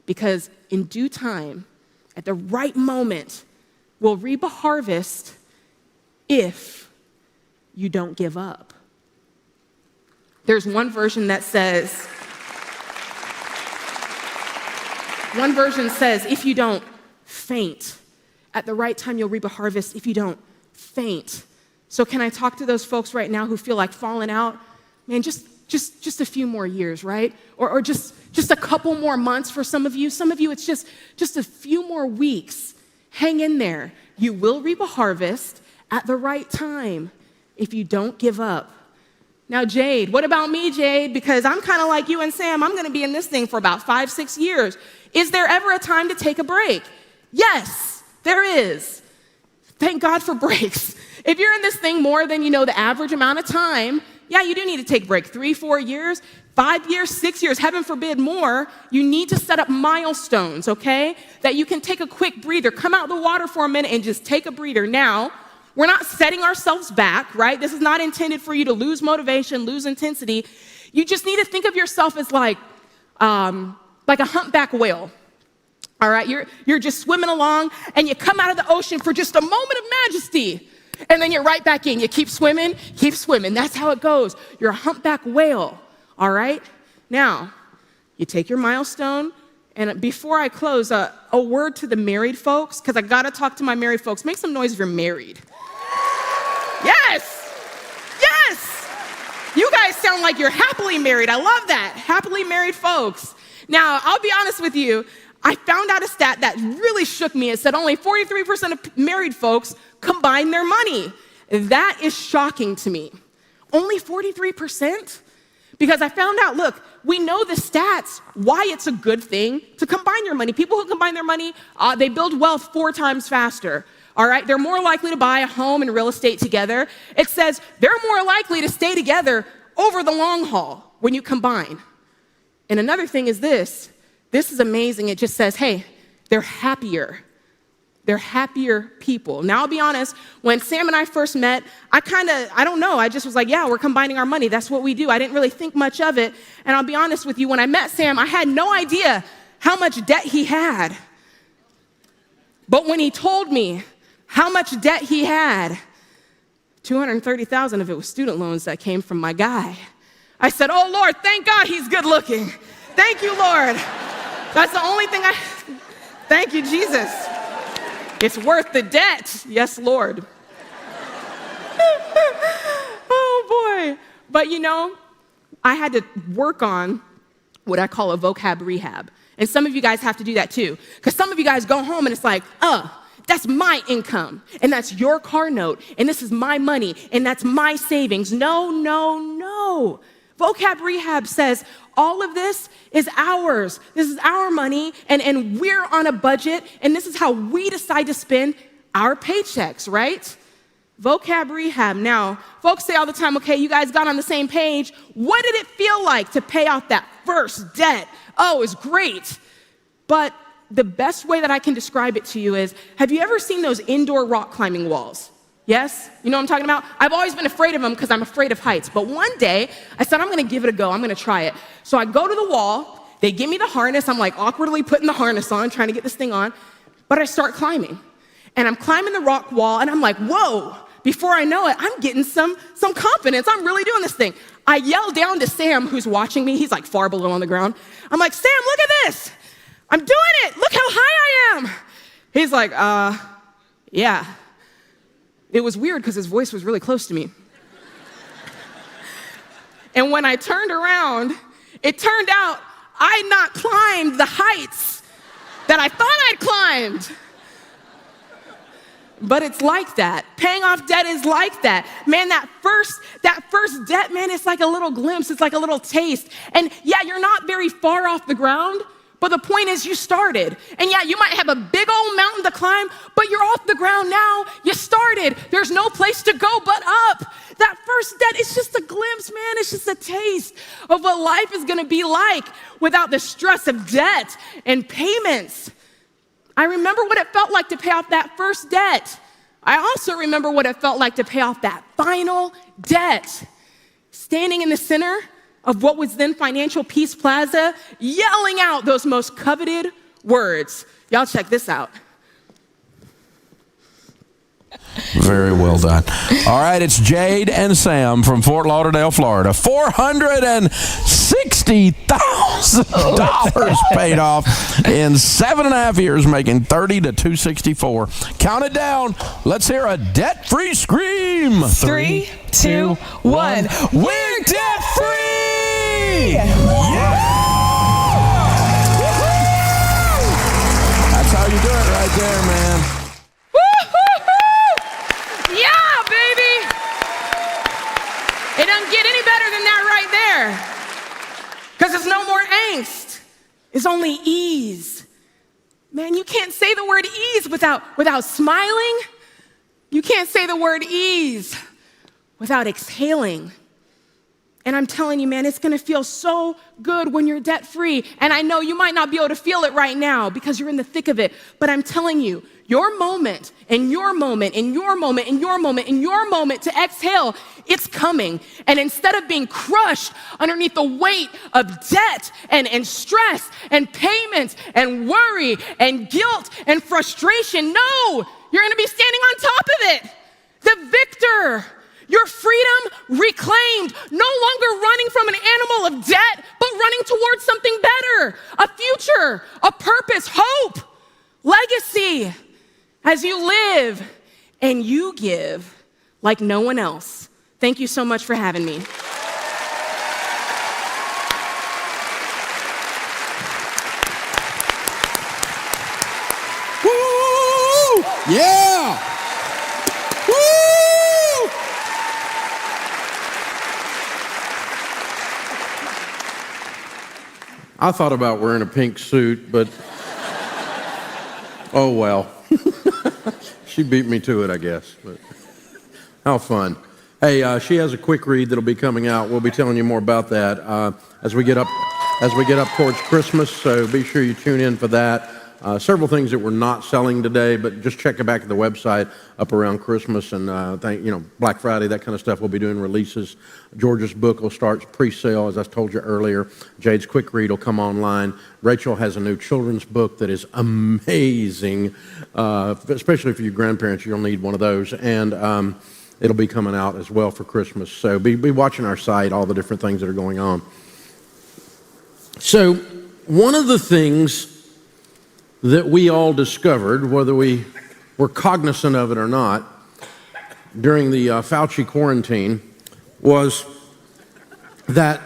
E: Because in due time, at the right moment, we'll reap a harvest if you don't give up. There's one version says, if you don't faint, at the right time, you'll reap a harvest if you don't faint. So can I talk to those folks right now who feel like falling out? Man, just a few more years, right? Or just a couple more months for some of you. Some of you, it's just a few more weeks. Hang in there. You will reap a harvest at the right time if you don't give up. Now, Jade, what about me, Jade? Because I'm kind of like you and Sam. I'm going to be in this thing for about 5-6 years. Is there ever a time to take a break? Yes, there is. Thank God for breaks. If you're in this thing more than the average amount of time, yeah, you do need to take a break. 3-4 years, 5 years, 6 years, heaven forbid more. You need to set up milestones, okay? That you can take a quick breather. Come out the water for a minute and just take a breather. Now, we're not setting ourselves back, right? This is not intended for you to lose motivation, lose intensity. You just need to think of yourself as like, like a humpback whale. All right, you're just swimming along, and you come out of the ocean for just a moment of majesty, and then you're right back in. You keep swimming. That's how it goes. You're a humpback whale, all right? Now, you take your milestone, and before I close, a word to the married folks, because I got to talk to my married folks. Make some noise if you're married. Yes! You guys sound like you're happily married. I love that. Happily married folks. Now, I'll be honest with you. I found out a stat that really shook me. It said only 43% of married folks combine their money. That is shocking to me. Only 43%? Because I found out, look, we know the stats, why it's a good thing to combine your money. People who combine their money, they build wealth 4 times faster. All right, they're more likely to buy a home and real estate together. It says they're more likely to stay together over the long haul when you combine. And another thing is this is amazing. It just says, hey, they're happier. They're happier people. Now, I'll be honest, when Sam and I first met, I don't know, I just was like, yeah, we're combining our money. That's what we do. I didn't really think much of it. And I'll be honest with you, when I met Sam, I had no idea how much debt he had. But when he told me how much debt he had, $230,000 of it was student loans that came from my guy. I said, oh, Lord, thank God he's good looking. Thank you, Lord. That's the only thing thank you, Jesus. It's worth the debt. Yes, Lord. Oh, boy. But I had to work on what I call a vocab rehab. And some of you guys have to do that too. Because some of you guys go home and it's like, that's my income, and that's your car note, and this is my money, and that's my savings. No. Vocab rehab says all of this is ours. This is our money, and we're on a budget, and this is how we decide to spend our paychecks, right? Vocab rehab. Now, folks say all the time, okay, you guys got on the same page. What did it feel like to pay off that first debt? Oh, it was great. But the best way that I can describe it to you is, have you ever seen those indoor rock climbing walls? Yes? You know what I'm talking about? I've always been afraid of them because I'm afraid of heights. But one day, I said, I'm going to give it a go. I'm going to try it. So I go to the wall. They give me the harness. I'm like awkwardly putting the harness on, trying to get this thing on. But I start climbing. And I'm climbing the rock wall, and I'm like, whoa. Before I know it, I'm getting some confidence. I'm really doing this thing. I yell down to Sam, who's watching me. He's like far below on the ground. I'm like, Sam, look at this. I'm doing it. Look how high I am. He's like, yeah. It was weird because his voice was really close to me. And when I turned around, it turned out I'd not climbed the heights that I thought I'd climbed. But it's like that. Paying off debt is like that. Man, that first debt, man, it's like a little glimpse. It's like a little taste. And yeah, you're not very far off the ground, but the point is you started. And yeah, you might have a big old mountain to climb, but you're off the ground now. You started. There's no place to go but up. That first debt is just a glimpse, man. It's just a taste of what life is going to be like without the stress of debt and payments. I remember what it felt like to pay off that first debt. I also remember what it felt like to pay off that final debt. Standing in the center of what was then Financial Peace Plaza, yelling out those most coveted words. Y'all check this out.
B: Very well done. All right, it's Jade and Sam from Fort Lauderdale, Florida. $460,000 paid off in 7.5 years, making $30 to $264. Count it down. Let's hear a debt-free scream.
F: 3, 2, 1.
B: We're debt-free! Yeah! That's how you do it right there, man.
E: Yeah, baby. It doesn't get any better than that right there. Because there's no more angst. It's only ease. Man, you can't say the word ease without smiling. You can't say the word ease without exhaling. And I'm telling you, man, it's gonna feel so good when you're debt-free. And I know you might not be able to feel it right now because you're in the thick of it, but I'm telling you, your moment, and your moment, and your moment, and your moment, and your moment to exhale, it's coming. And instead of being crushed underneath the weight of debt and stress and payments and worry and guilt and frustration, no, you're gonna be standing on top of it. The victor. Your freedom reclaimed, no longer running from an animal of debt, but running towards something better, a future, a purpose, hope, legacy, as you live and you give like no one else. Thank you so much for having me.
B: Woo! Yeah! I thought about wearing a pink suit, but oh well. She beat me to it, I guess. But how fun. Hey, she has a quick read that'll be coming out. We'll be telling you more about that as we get up towards Christmas, so be sure you tune in for that. Several things that we're not selling today, but just check it back at the website up around Christmas and Black Friday, that kind of stuff. We'll be doing releases. George's book will start pre-sale, as I told you earlier. Jade's quick read will come online. Rachel has a new children's book that is amazing, especially for your grandparents. You'll need one of those, and it'll be coming out as well for Christmas. So be watching our site, all the different things that are going on. So one of the things that we all discovered, whether we were cognizant of it or not, during the Fauci quarantine, was that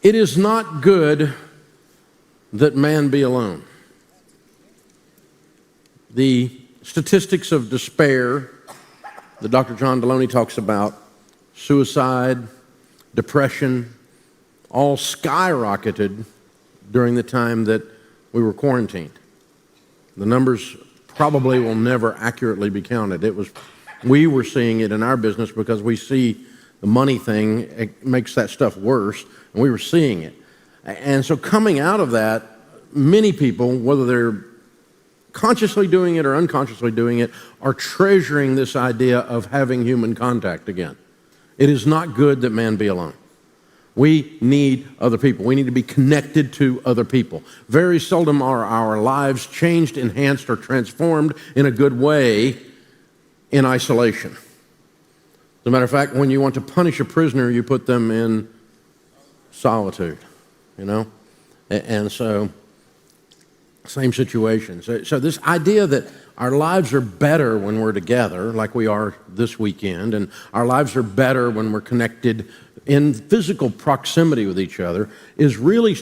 B: it is not good that man be alone. The statistics of despair that Dr. John Deloney talks about, suicide, depression, all skyrocketed during the time that we were quarantined. The numbers probably will never accurately be counted. We were seeing it in our business because we see the money thing, it makes that stuff worse, and we were seeing it. And so coming out of that, many people, whether they're consciously doing it or unconsciously doing it, are treasuring this idea of having human contact again. It is not good that man be alone. We need other people. We need to be connected to other people. Very seldom are our lives changed, enhanced, or transformed in a good way in isolation. As a matter of fact, when you want to punish a prisoner, you put them in solitude, And so, same situation. So this idea that our lives are better when we're together, like we are this weekend, and our lives are better when we're connected in physical proximity with each other, is really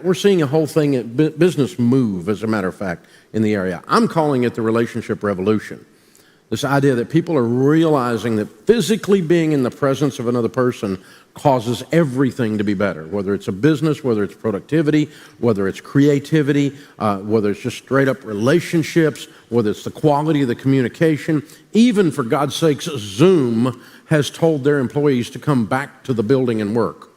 B: we're seeing a whole thing, business move, as a matter of fact, in the area. I'm calling it the relationship revolution. This idea that people are realizing that physically being in the presence of another person causes everything to be better, whether it's a business, whether it's productivity, whether it's creativity, whether it's just straight up relationships, whether it's the quality of the communication. Even, for God's sakes, Zoom has told their employees to come back to the building and work.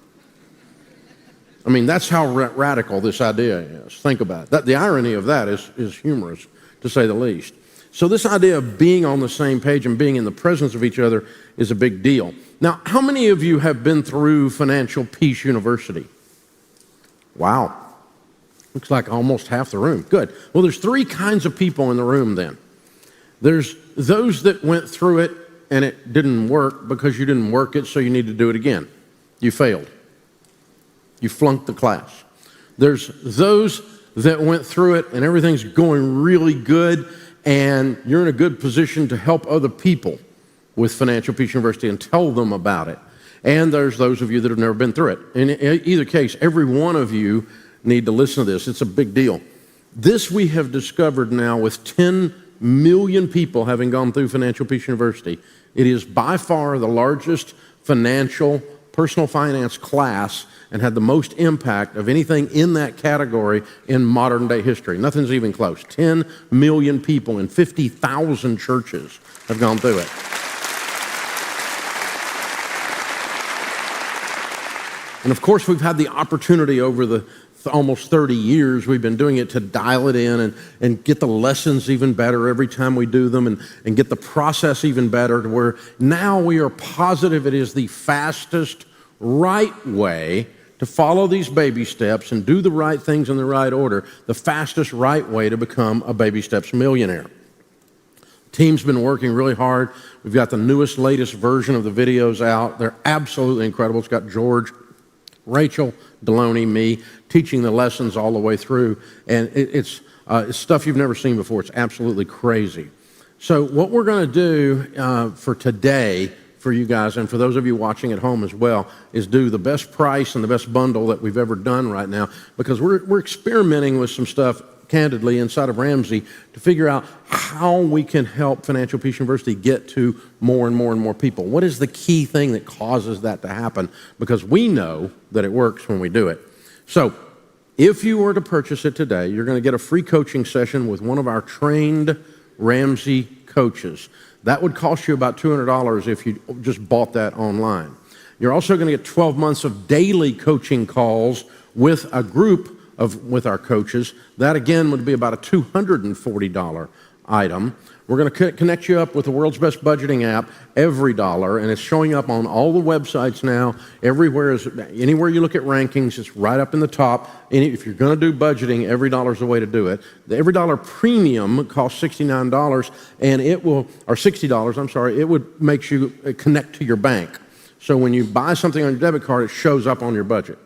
B: I mean, that's how radical this idea is. Think about it. The irony of that is humorous, to say the least. So this idea of being on the same page and being in the presence of each other is a big deal. Now, how many of you have been through Financial Peace University? Wow. Looks like almost half the room. Good. Well, there's three kinds of people in the room then. There's those that went through it and it didn't work because you didn't work it, so you need to do it again. You failed. You flunked the class. There's those that went through it and everything's going really good, and you're in a good position to help other people with Financial Peace University and tell them about it. And there's those of you that have never been through it. In either case, every one of you need to listen to this. It's a big deal. This we have discovered now with 10 million people having gone through Financial Peace University. It is by far the largest personal finance class and had the most impact of anything in that category in modern day history. Nothing's even close. 10 million people in 50,000 churches have gone through it. And of course, we've had the opportunity over the almost 30 years we've been doing it to dial it in and get the lessons even better every time we do them and get the process even better to where now we are positive it is the fastest, right way to follow these baby steps and do the right things in the right order, the fastest, right way to become a Baby Steps millionaire. The team's been working really hard. We've got the newest, latest version of the videos out. They're absolutely incredible. It's got George, Rachel, Deloney, me, teaching the lessons all the way through. And it's stuff you've never seen before. It's absolutely crazy. So what we're going to do for today, for you guys, and for those of you watching at home as well, is do the best price and the best bundle that we've ever done right now, because we're experimenting with some stuff, candidly, inside of Ramsey to figure out how we can help Financial Peace University get to more and more and more people. What is the key thing that causes that to happen? Because we know that it works when we do it. So if you were to purchase it today, you're going to get a free coaching session with one of our trained Ramsey coaches. That would cost you about $200 if you just bought that online. You're also going to get 12 months of daily coaching calls with a group with our coaches. That again would be about a $240 item. We're going to connect you up with the world's best budgeting app, $Every$, and it's showing up on all the websites now. Anywhere you look at rankings, it's right up in the top. If you're going to do budgeting, $Every$ is the way to do it. The $Every$ premium costs $69, and or $60. I'm sorry. It would make you connect to your bank. So when you buy something on your debit card, it shows up on your budget.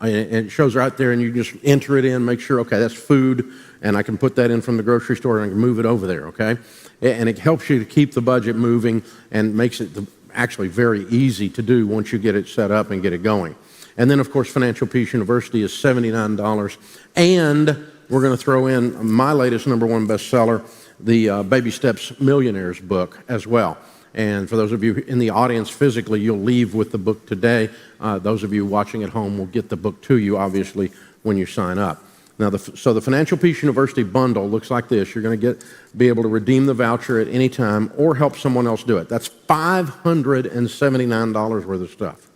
B: And it shows right there, and you just enter it in, make sure, okay, that's food, and I can put that in from the grocery store, and I can move it over there, okay? And it helps you to keep the budget moving and makes it actually very easy to do once you get it set up and get it going. And then, of course, Financial Peace University is $79, and we're going to throw in my latest #1 bestseller, the Baby Steps Millionaires book as well. And for those of you in the audience physically, you'll leave with the book today. Those of you watching at home will get the book to you, obviously, when you sign up. Now, so the Financial Peace University bundle looks like this. You're going to be able to redeem the voucher at any time or help someone else do it. That's $579 worth of stuff.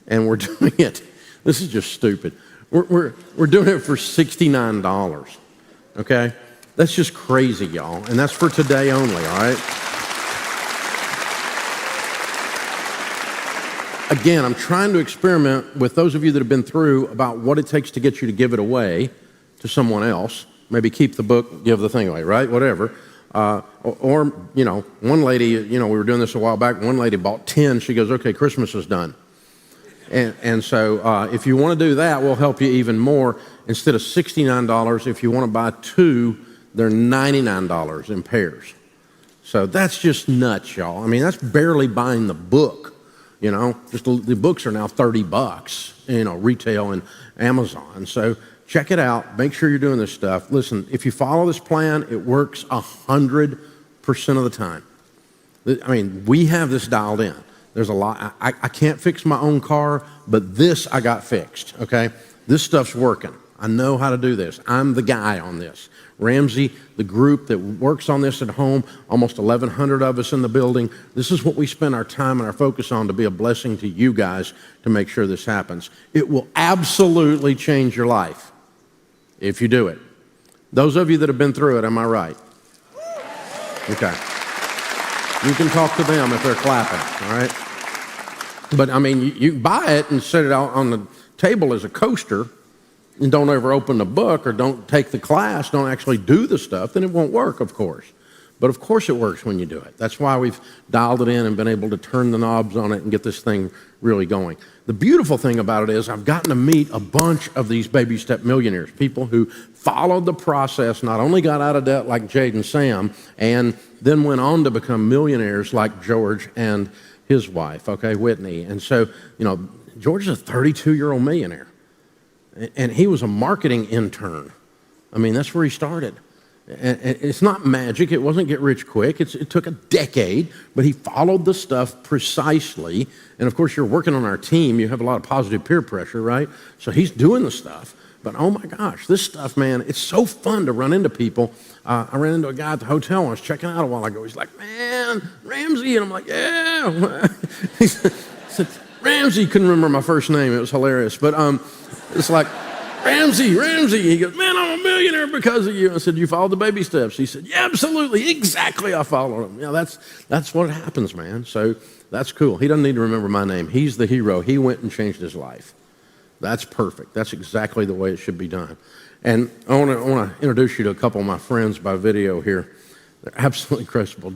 B: And we're doing it. This is just stupid. We're doing it for $69, okay? That's just crazy, y'all. And that's for today only, all right? Again, I'm trying to experiment with those of you that have been through about what it takes to get you to give it away to someone else. Maybe keep the book, give the thing away, right? Whatever. Or, one lady, we were doing this a while back. One lady bought 10. She goes, okay, Christmas is done. And so if you want to do that, we'll help you even more. Instead of $69, if you want to buy 2, they're $99 in pairs. So that's just nuts, y'all. I mean, that's barely buying the book. Just the books are now $30, retail and Amazon. So check it out. Make sure you're doing this stuff. Listen, if you follow this plan, it works 100% of the time. I mean, we have this dialed in. There's a lot. I can't fix my own car, but this I got fixed, okay? This stuff's working. I know how to do this. I'm the guy on this. Ramsey, the group that works on this at home, almost 1,100 of us in the building. This is what we spend our time and our focus on to be a blessing to you guys to make sure this happens. It will absolutely change your life if you do it. Those of you that have been through it, am I right? Okay. You can talk to them if they're clapping, all right? But, I mean, you buy it and set it out on the table as a coaster, and don't ever open the book or don't take the class, don't actually do the stuff, then it won't work, of course. But of course it works when you do it. That's why we've dialed it in and been able to turn the knobs on it and get this thing really going. The beautiful thing about it is I've gotten to meet a bunch of these baby step millionaires, people who followed the process, not only got out of debt like Jade and Sam, and then went on to become millionaires like George and his wife, okay, Whitney. And so, George is a 32-year-old millionaire. And he was a marketing intern. I mean, that's where he started. And it's not magic. It wasn't get rich quick. It took a decade, but he followed the stuff precisely. And of course, you're working on our team. You have a lot of positive peer pressure, right? So he's doing the stuff. But oh my gosh, this stuff, man, it's so fun to run into people. I ran into a guy at the hotel when I was checking out a while ago. He's like, man, Ramsey. And I'm like, yeah. He said, Ramsey, couldn't remember my first name. It was hilarious. But it's like, Ramsey. He goes, man, I'm a millionaire because of you. I said, you followed the baby steps? He said, yeah, absolutely, exactly, I followed them. Yeah, that's what happens, man. So that's cool. He doesn't need to remember my name. He's the hero. He went and changed his life. That's perfect. That's exactly the way it should be done. And I want to introduce you to a couple of my friends by video here. They're absolutely incredible.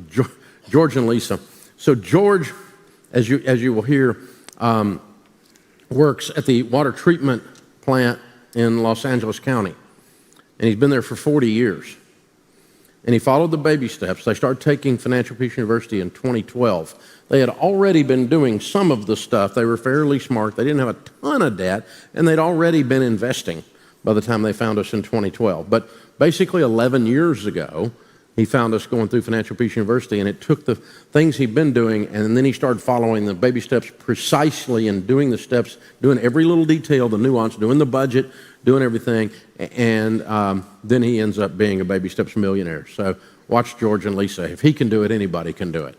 B: George and Lisa. So George, as you will hear, works at the water treatment plant in Los Angeles County. And he's been there for 40 years. And he followed the baby steps. They started taking Financial Peace University in 2012. They had already been doing some of the stuff. They were fairly smart. They didn't have a ton of debt, and they'd already been investing by the time they found us in 2012. But basically 11 years ago, he found us going through Financial Peace University, and it took the things he'd been doing, and then he started following the baby steps precisely and doing the steps, doing every little detail, the nuance, doing the budget, doing everything, and then he ends up being a baby steps millionaire. So watch George and Lisa. If he can do it, anybody can do it.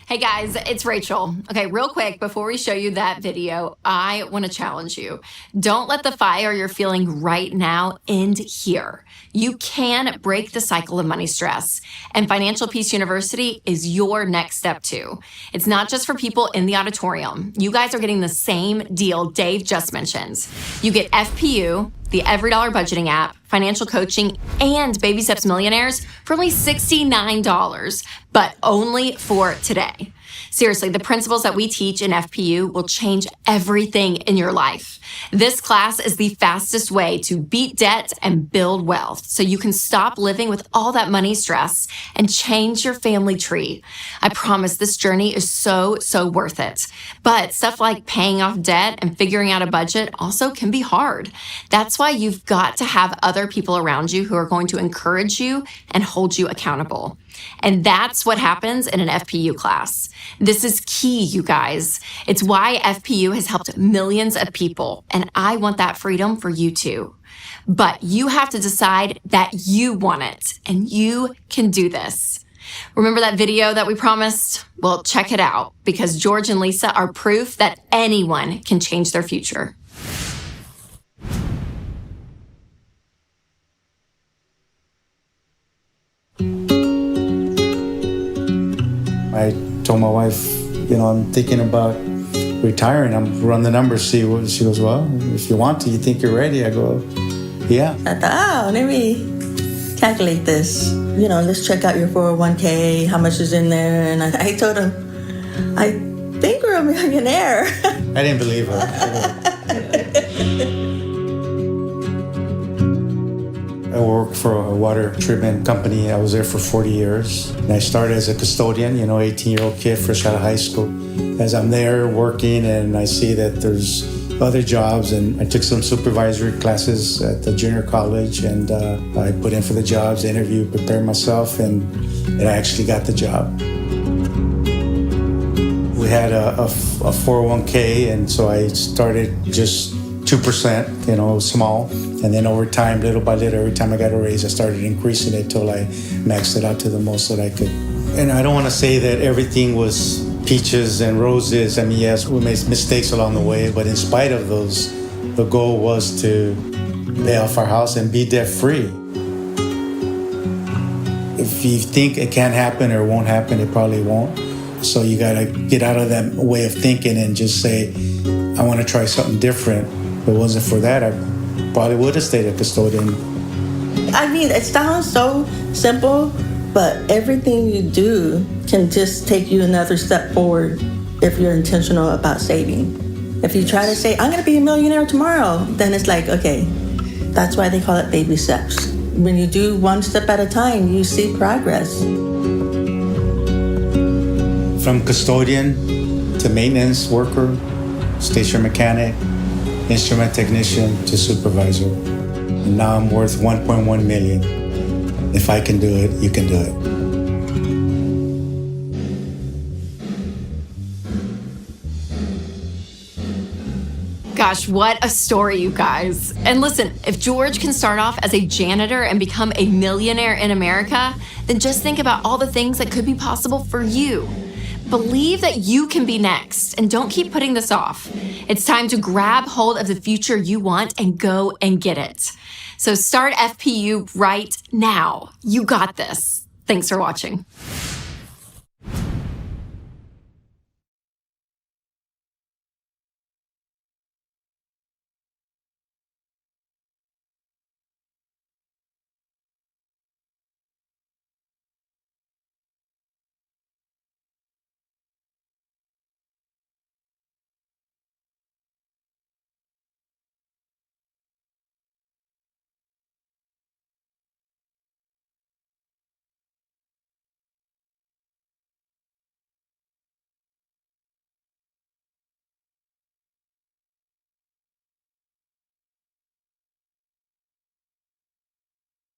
G: Hey guys, it's Rachel. Okay, real quick, before we show you that video, I want to challenge you. Don't let the fire you're feeling right now end here. You can break the cycle of money stress, and Financial Peace University is your next step too. It's not just for people in the auditorium. You guys are getting the same deal Dave just mentioned. You get FPU, the Every Dollar Budgeting app, financial coaching, and Baby Steps Millionaires for only $69, but only for today. Seriously, the principles that we teach in FPU will change everything in your life. This class is the fastest way to beat debt and build wealth so you can stop living with all that money stress and change your family tree. I promise this journey is so worth it. But stuff like paying off debt and figuring out a budget also can be hard. That's why you've got to have other people around you who are going to encourage you and hold you accountable. And that's what happens in an FPU class. This is key, you guys. It's why FPU has helped millions of people, and I want that freedom for you too. But you have to decide that you want it, and you can do this. Remember that video that we promised? Well, check it out, because George and Lisa are proof that anyone can change their future.
H: I told my wife, I'm thinking about retiring. I'm run the numbers, see what she goes, well, if you want to, you think you're ready? I go, yeah.
I: I thought, let me calculate this. Let's check out your 401k, how much is in there. And I told him, I think we're a millionaire.
H: I didn't believe her. I worked for a water treatment company. I was there for 40 years. And I started as a custodian, 18-year-old kid fresh out of high school. As I'm there working and I see that there's other jobs, and I took some supervisory classes at the junior college, and I put in for the jobs, interviewed, prepared myself, and I actually got the job. We had a 401k, and so I started just 2%, small. And then over time, little by little, every time I got a raise, I started increasing it till I maxed it out to the most that I could. And I don't want to say that everything was peaches and roses. I mean, yes, we made mistakes along the way, but in spite of those, the goal was to pay off our house and be debt-free. If you think it can't happen or won't happen, it probably won't. So you got to get out of that way of thinking and just say, I want to try something different. If it wasn't for that, I probably would have stayed a custodian.
I: I mean, it sounds so simple, but everything you do can just take you another step forward if you're intentional about saving. If you try to say, I'm going to be a millionaire tomorrow, then it's like, okay, that's why they call it baby steps. When you do one step at a time, you see progress.
H: From custodian to maintenance worker, station mechanic, instrument technician to supervisor. And now I'm worth $1.1 million. If I can do it, you can do it.
G: Gosh, what a story, you guys. And listen, if George can start off as a janitor and become a millionaire in America, then just think about all the things that could be possible for you. Believe that you can be next and don't keep putting this off. It's time to grab hold of the future you want and go and get it. So start FPU right now. You got this. Thanks for watching.